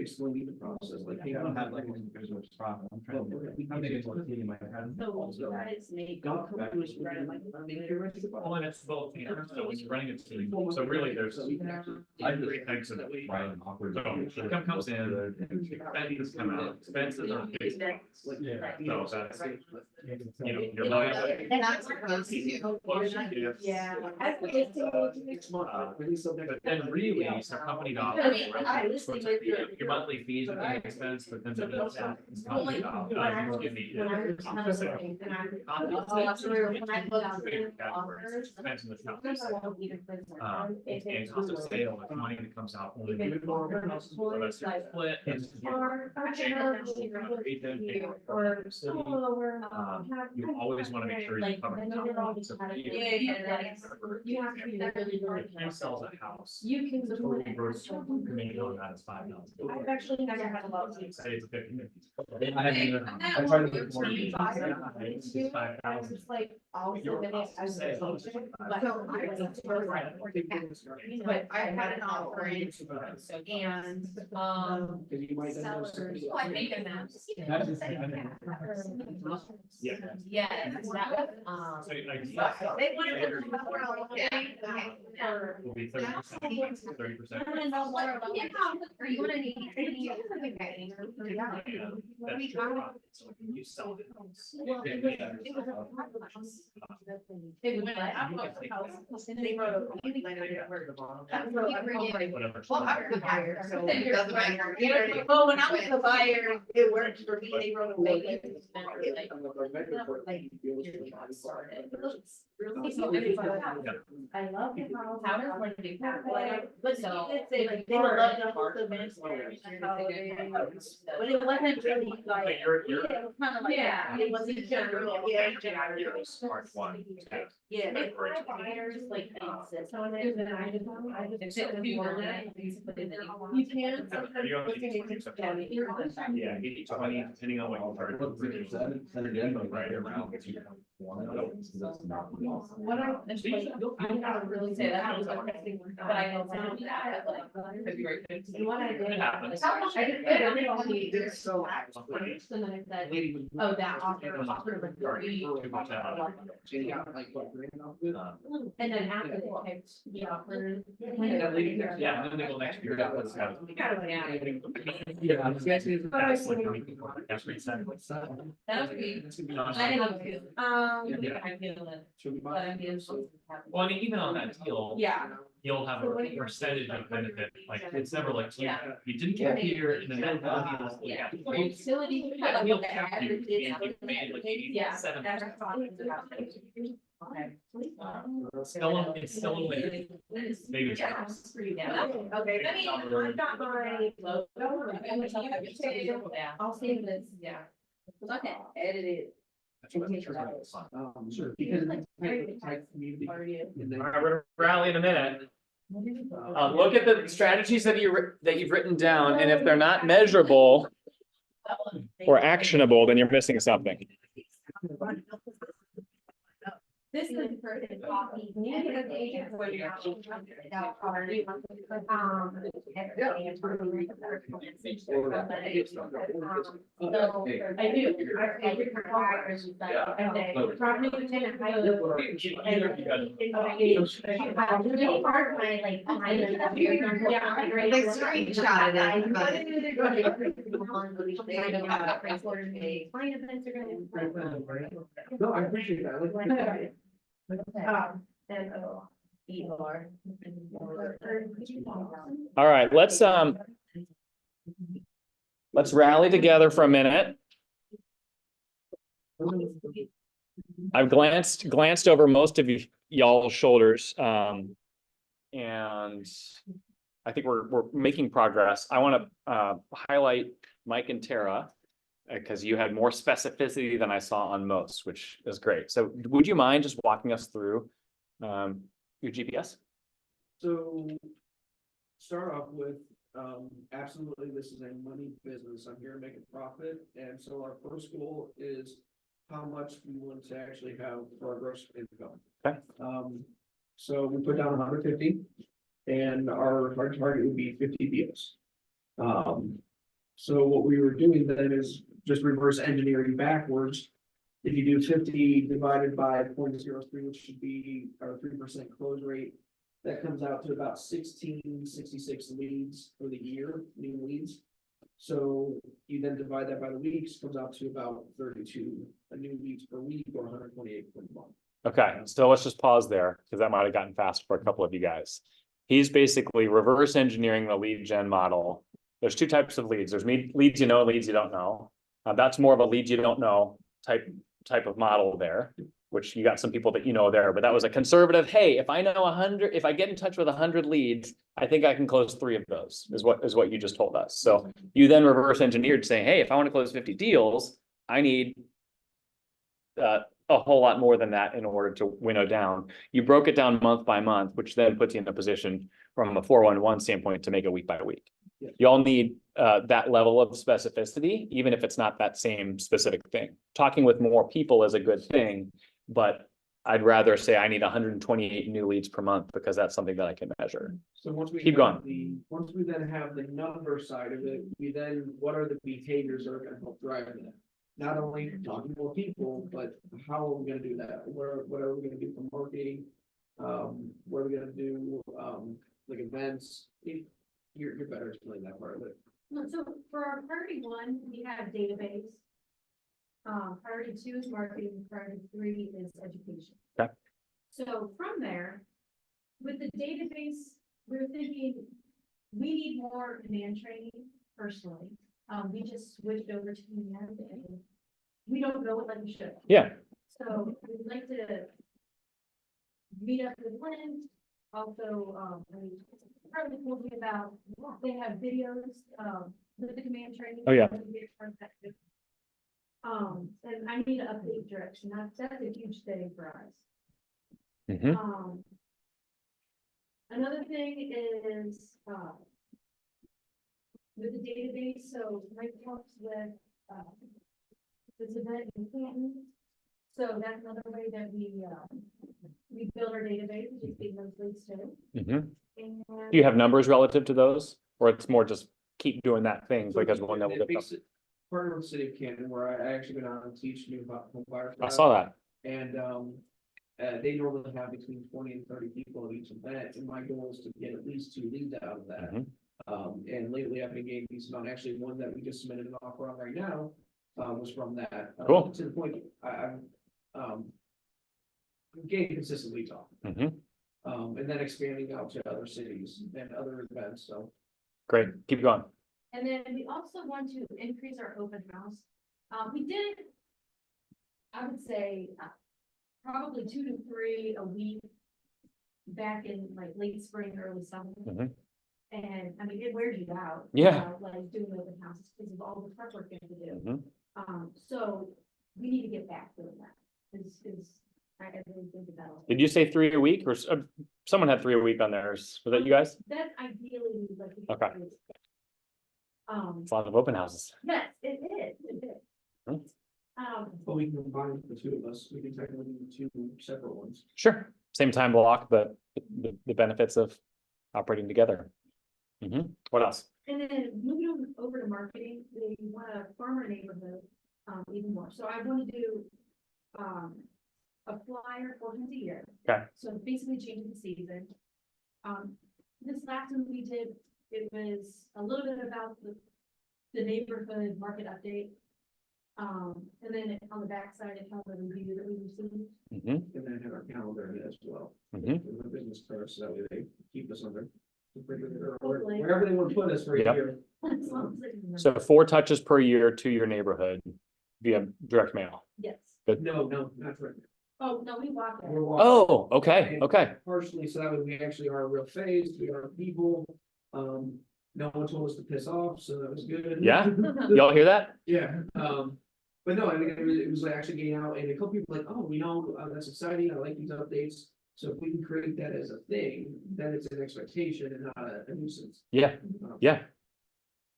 Explaining the process, like, hey, I don't have like. There's no problem. I'm trying to. How many in my head? So you guys make. God, come to us, right, like, you're ready to go. Well, and it's both, you know, so when you're running a team, so really there's three types of. Right, awkward. So income comes in, expenses come out, expenses are fixed. So that's, you know, your liability. That's supposed to. Yeah. But then really, it's a company I mean, I dollar. listened with your. monthly fees would be an expense, but then the staff is talking about. When I looked Depends on the shop. And cost of sale, if money that comes out. Only so that's your split. You always want to make sure you cover. the costs of the year. You have to be really. If you sells a house. You can. Total gross commitment on that is $5,000. I've actually never had a lot of. Say it's a 50. I haven't even, I tried to look more. It's 5,000. It's like all Your of it cost of as. sales. But I had an offering and, You might end up sellers. somebody- Oh, I think in that. That's just- I mean- Yeah. Yeah, that was, So like. They wanted to know more about it. Will be 30%. 30%. I wanna know more about it. Are you gonna need? Yeah, that's your profit. So when you sell it. Well, it was It was like, I bought the house, and they wrote a meeting letter at work. Whatever. Well, I was the buyer, so it doesn't matter. Yeah. Well, when I was the buyer, it worked for me, they wrote a baby. I love it. How does one do that? But So- you did say like, they would love to host events there. But it wasn't really like, But you're. it was kind of like, Yeah. it wasn't general, yeah, general. Smart one. Yeah. If my buyers like insist on it, then I just do that. You can sometimes look at it. Yeah, 80, 20, depending on what you target. Send it in, but Right around. What I gotta really say that was interesting, but I know some of that, like, February 15th. And what I did. It happens. I just put everybody. It's so. And then I said, oh, that offer like three. Yeah, like what, And then after they picked the offer. Yeah, and then they go next year. Let's have. Yeah. That's like how many people are every second. That would be. I didn't know too. I feel it, but I mean. Well, I mean, even on that deal. Yeah. You'll have a percentage of benefit, like, it's never like, you didn't get here and then. Yeah. Yeah. Utility. You'll cap you, and you made like Yeah. 87. That's our thought about it. Okay. Still, it's still a win. Maybe. Yeah. Okay, I mean, I've got my logo. I'll save this, yeah. Okay, edit it. Sure, because it's a tight community. And then- All right, we're gonna rally in a minute. Look at the strategies that you've written down, and if they're not measurable or actionable, then you're missing something. This is person coffee. I do. They screenshotted it, No, I appreciate that. I like All right, let's rally together for a minute. I've glanced over most of y'all's shoulders, and I think we're making progress. I want to HIghlight Mike and Tara, because you had more specificity than I saw on most, which is great. So would you mind just walking us through your GPS? So, start off with, absolutely, this is a money business. I'm here to make a profit. And so our first goal is how much we want to actually have for our gross income. Okay. So we put down 150 and our target would be 50 deals. So what we were doing then is just reverse engineering backwards. If you do 50 divided by 0.03, which should be our 3% close rate, that comes out to about 1666 leads for the year, new leads. So you then divide that by the weeks, comes out to about 32 new leads per week or 128 per month. Okay, so let's just pause there, because that might have gotten fast for a couple of you guys. He's basically reverse engineering the lead gen model There's two types of leads. There's leads you know, leads you don't know. That's more of a leads you don't know type of model there, which you got some people that you know there, but that was a conservative, hey, if I know 100, if I get in touch with 100 leads, I think I can close 3 of those, is what you just told us. So you then reverse engineered saying, hey, if I want to close 50 deals, I need a whole lot more than that in order to winnow down. You broke it down month by month, which then puts you in a position from a 411 standpoint to make it week by week. Yeah. You all need that level of specificity, even if it's not that same specific thing. Talking with more people is a good thing, but I'd rather say I need 128 new leads per month because that's something that I can measure. So once we. Keep have going. Once we then have the number side of it, what are the behaviors that are gonna help drive that? Not only talking to more people, but how are we gonna do that? What are we gonna do for marketing? What are we gonna do, like events? You're better explaining that part of it. No, so for our priority 1, we have database. Priority 2 is marketing, priority 3 is education. Okay. So from there, with the database, we're thinking we need more command training personally. We just switched over to command and we don't know it like we should. Yeah. So we'd like to meet up with Lynn. Also, part of the cool thing about, they have videos, with the command training. Oh, yeah. And I need to update direction. That's a huge thing for us. Mhm. Another thing is, with the database, so Mike helps with, this event in Canton. So that's another way that we build our database, just being those leads too. Mhm. And Do you have numbers relative to those, or it's more just keep doing that thing So because we'll it never get makes them? it part of the city of Canton, where I actually go down and teach new home buyer I stuff. saw that. And, they normally have between 20 and 30 people at each event, and my goal is to get at least 2 leads out of that. Mhm. And lately I've been getting decent amount, actually one that we just submitted an offer on right now, was from that. Cool. To the point, I'm getting consistent leads off, Mhm. and then expanding out to other cities and other events, so. Great, keep going. And then we also want to increase our open house. We did, I would say, probably 2 to 3 a week back in like late spring, early summer. Mhm. And I mean, it wears you out. Yeah. Like doing open houses because of all the prep work you have to do. Mhm. So we need to get back doing that. I really think about. Did you say 3 a week or someone had 3 a week on theirs? Was that you guys? That's ideally like. Okay. It's a lot of open houses. Yes, it is. Hmm. But we can combine the 2 of us, we can technically do 2 separate ones. Sure, same time block, but the benefits of operating together. Mhm. What else? And then moving over to marketing, they want to farm our neighborhood, even more. So I want to do, a flyer 4 times a year. Okay. So basically changing the season. This last one we did, it was a little bit about the neighborhood market update. And then on the backside, it has a review that we received. Mhm. And then have our calendar in it as well. Mhm. And the business cards, so that way they keep us under. Hopefully. Wherever they want to put us for a Yep. year. As long as they- So 4 touches per year to your neighborhood via direct mail. Yes. No, not right. Oh, no, we walk it. We're walking. Oh, okay, okay. Partially, so that way we actually are a real face, we are people. No one told us to piss off, so that was good. Yeah? Y'all hear that? Yeah, but no, I mean, it was like actually getting out and a couple people like, oh, that's exciting, I like these updates. So if we can create that as a thing, then it's an expectation and not a nuisance. Yeah, yeah.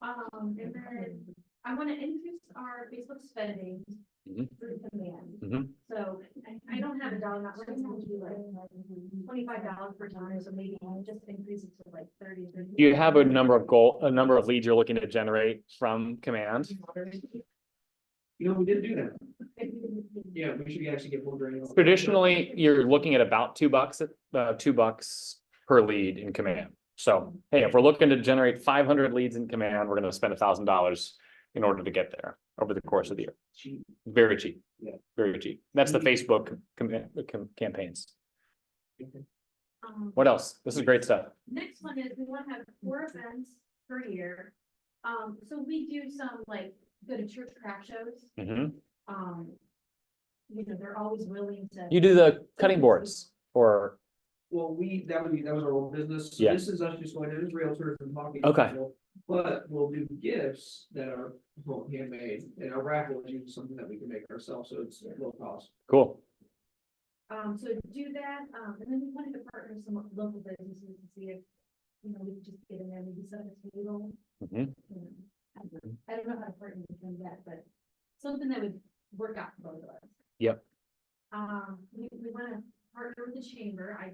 And then I want to increase our Facebook spending Mhm. through command. Mhm. So I don't have a dollar amount, but it's going to be like $25 per time, so maybe I'll just increase it to like 30. Do you have a number of leads you're looking to generate from command? We didn't do that. Yeah, we should actually get more granular. Traditionally, you're looking at about $2, $2 per lead in command. So, hey, if we're looking to generate 500 leads in command, we're gonna spend $1,000 in order to get there over the course of the year. Cheap. Very cheap. Yeah. Very cheap. That's the Facebook campaigns. Um, What else? This is great stuff. Next one is we want to have 4 events per year. So we do some like, go to church craft shows, Mhm. you know, they're always willing to. You do the cutting boards or, Well, that was our old business. So Yeah. This is us just going to realtors and talking. Okay. to people, But we'll do gifts that are handmade, and our raffle is usually something that we can make ourselves, so it's low cost. cool, So do that, and then we wanted to partner with some local businesses to see if, you know, we could just get in there, maybe set up a table. Mhm. I don't know how to partner with them yet, but something that would work out for both of us. Yep. We wanna partner with the chamber, I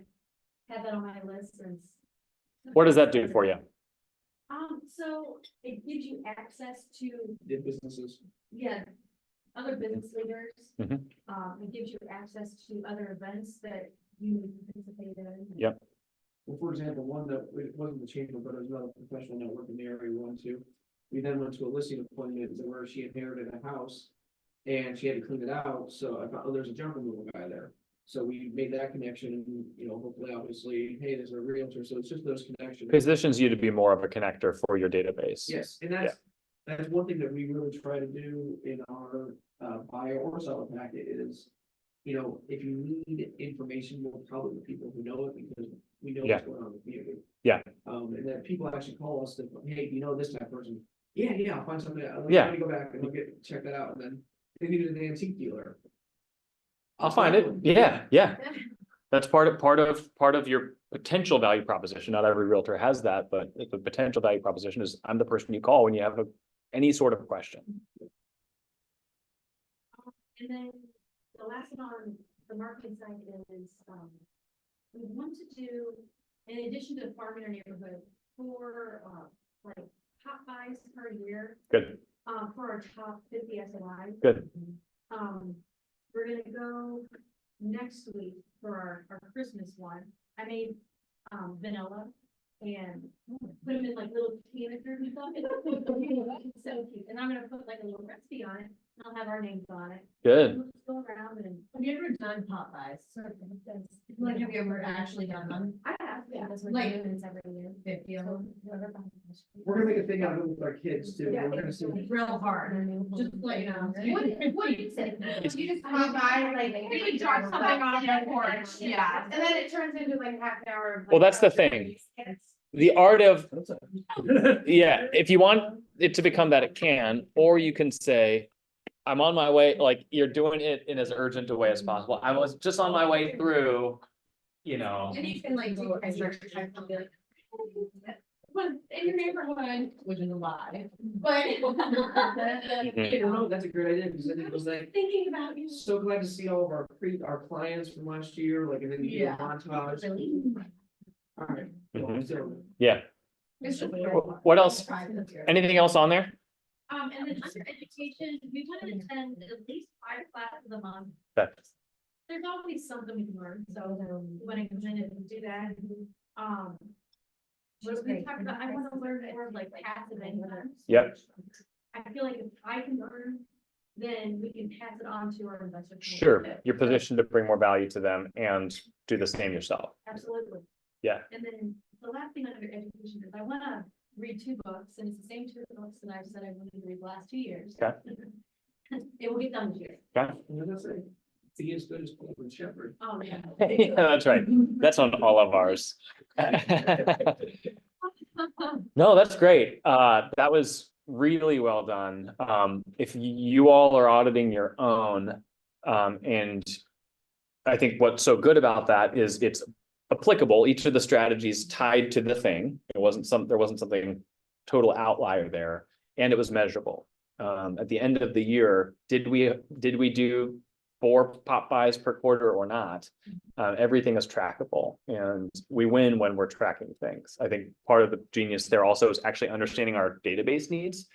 had that on my list since. What does that do for you? So it gives you access to, Did businesses. yeah, other business leaders. Mhm. It gives you access to other events that you would participate in. Yep. Well, for example, one that, it wasn't the chamber, but it was another professional network in the area we went to. We then went to a listing appointment where she inherited a house. And she had to clean it out, so I thought, oh, there's a junk removal guy there. So we made that connection, and, you know, hopefully, obviously, hey, there's a realtor, so it's just those connections. Positions you to be more of a connector for your database. Yes, and that's one thing that we really try to do in our buy or sell packet is. You know, if you need information, we'll probably the people who know it because we know Yeah. what's going on in the community. Yeah. And then people actually call us to, hey, you know this type of person? Yeah, I'll find something. Yeah. Let me go back and look at, check that out, and then they needed an antique dealer. I'll find it. Yeah. That's part of your potential value proposition. Not every realtor has that, but the potential value proposition is I'm the person you call when you have any sort of question. And then the last one on the marketing side is, we want to do, in addition to farm in our neighborhood, for, like, top buys per year, Good, for our top 50 SOIs. good. We're gonna go next week for our Christmas one. I made, vanilla and put them in like little canisters and stuff. It's so cute. And I'm gonna put like a little recipe on it. And I'll have our names on it. Good. We'll just go around and. Have you ever done pop buys? Like, have you ever actually done them? I have, yeah, that's what Like- we're doing this every year. 50 of them? We're gonna make a thing out of it with our kids too. Yeah. We're gonna see. It's real hard, just to let you know. What do you say? You just come by, like, you drop something on your porch, yeah, and then it turns into like half an hour. of, Well, like, that's the thing. It's- The art of, That's a- yeah, if you want it to become that, it can, or you can say, I'm on my way, like, you're doing it in as urgent a way as possible. I was just on my way through, you know. And you can like do construction type and be like. Was in your neighborhood, which is a lie, but. Mhm. You know, that's a great idea, because then it was like, Thinking about you. so glad to see all of our clients from last year, like, and then you do a Yeah. montage. Alright. Mhm. So, Yeah, It's just- What else? anything else on there? And then under education, we want to attend at least 5 classes a month. That, There's always something we can learn, so we want to come in and do that. What we talked about, I want to learn more of like passive income. Yep. I feel like if I can learn, then we can pass it on to our investors. sure, you're positioned to bring more value to them and do the same yourself. Absolutely. Yeah. And then the last thing under education is I want to read 2 books, and it's the same 2 books that I've said I wanted to read the last 2 years. Okay. It will get done this year. Okay. and then that's it. Be as good as Cleveland Shepherd. Oh, yeah. Yeah, that's right. That's on all of ours. No, that's great. That was really well done. If you all are auditing your own, and I think what's so good about that is it's applicable, each of the strategies tied to the thing. There wasn't something total outlier there, and it was measurable. At the end of the year, did we do 4 pop buys per quarter or not? Everything is trackable, and we win when we're tracking things. I think part of the genius there also is actually understanding our database needs.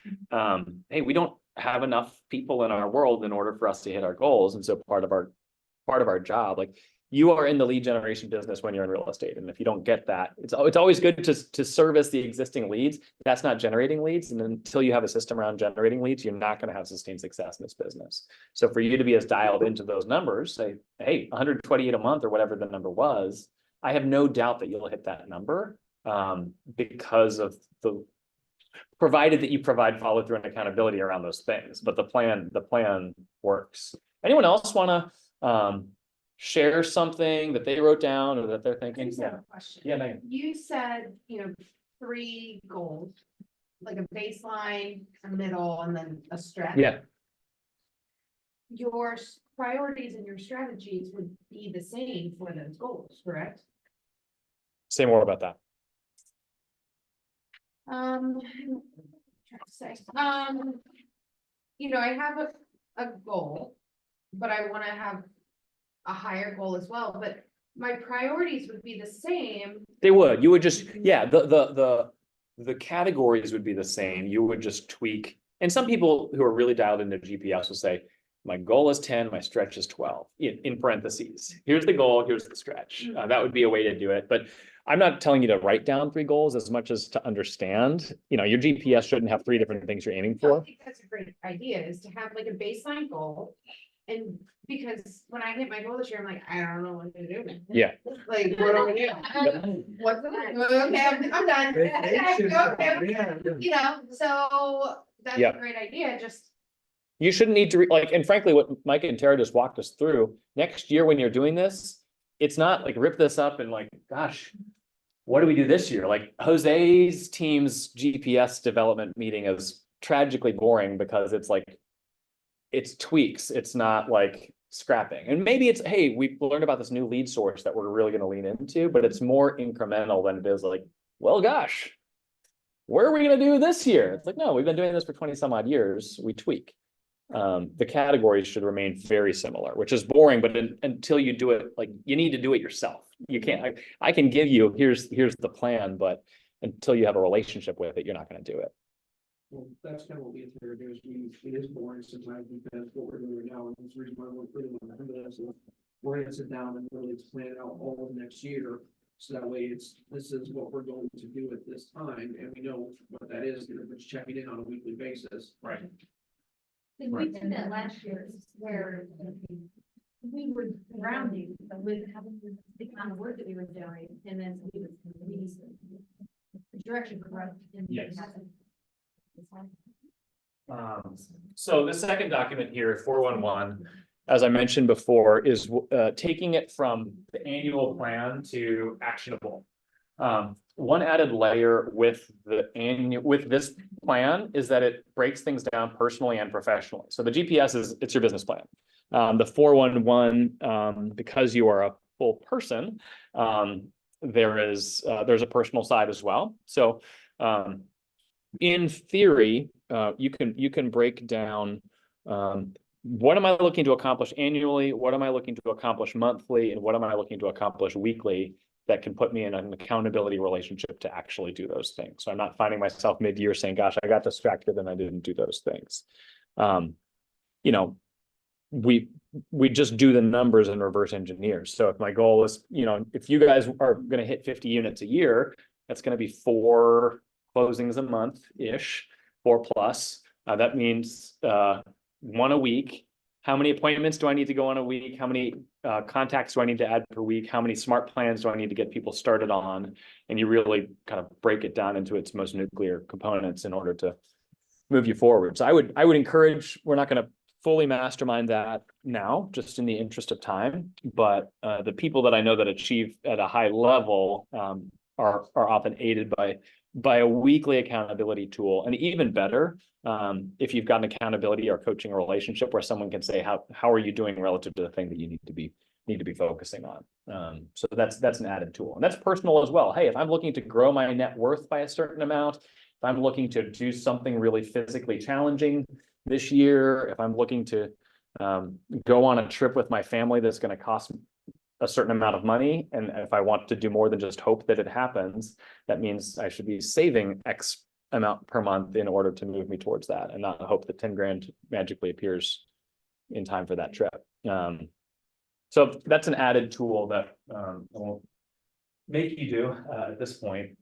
Hey, we don't have enough people in our world in order for us to hit our goals, and so part of our job, like, you are in the lead generation business when you're in real estate, and if you don't get that, it's always good to service the existing leads. That's not generating leads, and until you have a system around generating leads, you're not going to have sustained success in this business. So for you to be as dialed into those numbers, say, hey, 128 a month or whatever the number was, I have no doubt that you'll hit that number, because of the provided that you provide follow through and accountability around those things, but the plan works. Anyone else wanna, share something that they wrote down or that they're I thinking? just have a question. Yeah, Megan. You said, 3 goals, like a baseline, a middle, and then a stretch. Yeah, Your priorities and your strategies would be the same for those goals, correct? say more about that. Trying to say, I have a goal, but I wanna have a higher goal as well, but my priorities would be the same. They would, you would just, yeah, the categories would be the same, you would just tweak. And some people who are really dialed into GPS will say, my goal is 10, my stretch is 12, in parentheses. Here's the goal, here's the stretch. That would be a way to do it, but I'm not telling you to write down 3 goals as much as to understand, your GPS shouldn't have 3 different things you're aiming I for. think that's a great idea, is to have like a baseline goal. And because when I hit my goal this year, I'm like, I don't know what to do. Yeah. Like, what do we do? What's the, okay, I'm done. Okay. So that's Yeah. a great idea, just. You shouldn't need to and frankly, what Mike and Tara just walked us through, next year when you're doing this, it's not like rip this up and like, gosh, what do we do this year? Like Jose's team's GPS development meeting is tragically boring because it's like, it's tweaks, it's not like scrapping. And maybe it's, hey, we learned about this new lead source that we're really going to lean into, but it's more incremental than it is like, well, gosh, where are we going to do this year? It's like, no, we've been doing this for 20 some odd years, we tweak. The categories should remain very similar, which is boring, but until you do it, like you need to do it yourself. You can't, I can give you, here's the plan, but until you have a relationship with it, you're not going to do it. Well, that's kind of what we have to do, is it is boring sometimes because what we're doing right now, and that's the reason why we're really want to do this, is we're gonna sit down and really plan out all of next year. So that way this is what we're going to do at this time, and we know what that is, we're just checking in on a weekly basis. Right. And we did that last year, where we were rounding with having the kind of work that we were doing, and then we would the direction correct. Yes. So the second document here, 411, as I mentioned before, is taking it from the annual plan to actionable. One added layer with this plan is that it breaks things down personally and professionally. So the GPS it's your business plan. The 411, because you are a full person, there's a personal side as well. So in theory, you can break down what am I looking to accomplish annually, what am I looking to accomplish monthly, and what am I looking to accomplish weekly that can put me in an accountability relationship to actually do those things. So I'm not finding myself mid-year saying, gosh, I got distracted and I didn't do those things. We just do the numbers and reverse engineers. So if my goal is, if you guys are going to hit 50 units a year, that's going to be 4 closings a month-ish, 4+. That means 1 a week. How many appointments do I need to go on a week? How many contacts do I need to add per week? How many smart plans do I need to get people started on? And you really kind of break it down into its most nuclear components in order to move you forward. So I would encourage, we're not going to fully mastermind that now, just in the interest of time, but the people that I know that achieve at a high level are often aided by a weekly accountability tool. And even better, if you've got an accountability or coaching relationship where someone can say, how are you doing relative to the thing that you need to be focusing on. So that's an added tool, and that's personal as well. Hey, if I'm looking to grow my net worth by a certain amount, if I'm looking to do something really physically challenging this year, if I'm looking to go on a trip with my family that's going to cost a certain amount of money, and if I want to do more than just hope that it happens, that means I should be saving X amount per month in order to move me towards that, and not hope that 10 grand magically appears in time for that trip. So that's an added tool that I won't make you do at this point.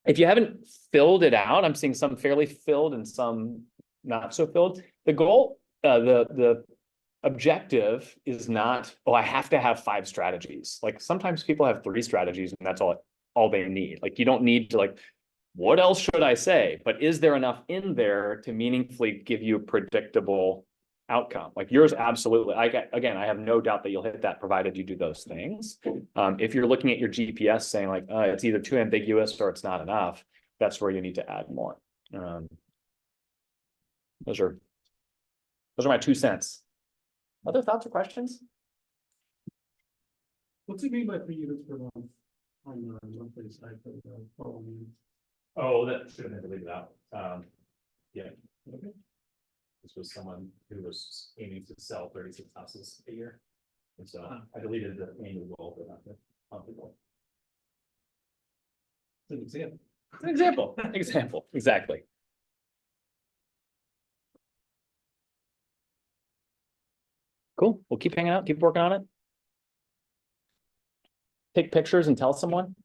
If you haven't filled it out, I'm seeing some fairly filled and some not so filled. The goal, the objective is not, oh, I have to have 5 strategies. Like sometimes people have 3 strategies and that's all they need. Like you don't need to what else should I say? But is there enough in there to meaningfully give you a predictable outcome? Like yours, absolutely. Again, I have no doubt that you'll hit that provided you do those things. If you're looking at your GPS saying like, it's either too ambiguous or it's not enough, that's where you need to add more. Those are my 2 cents. Other thoughts or questions? What's it mean by 3 units per month? On the monthly side for the following? Oh, that should have been deleted out. Yeah. This was someone who was aiming to sell 36 houses a year. And so I deleted the annual goal, but not the monthly goal. It's an example. It's an example. Example, exactly. Cool. We'll keep hanging out, keep working on it. Take pictures and tell someone.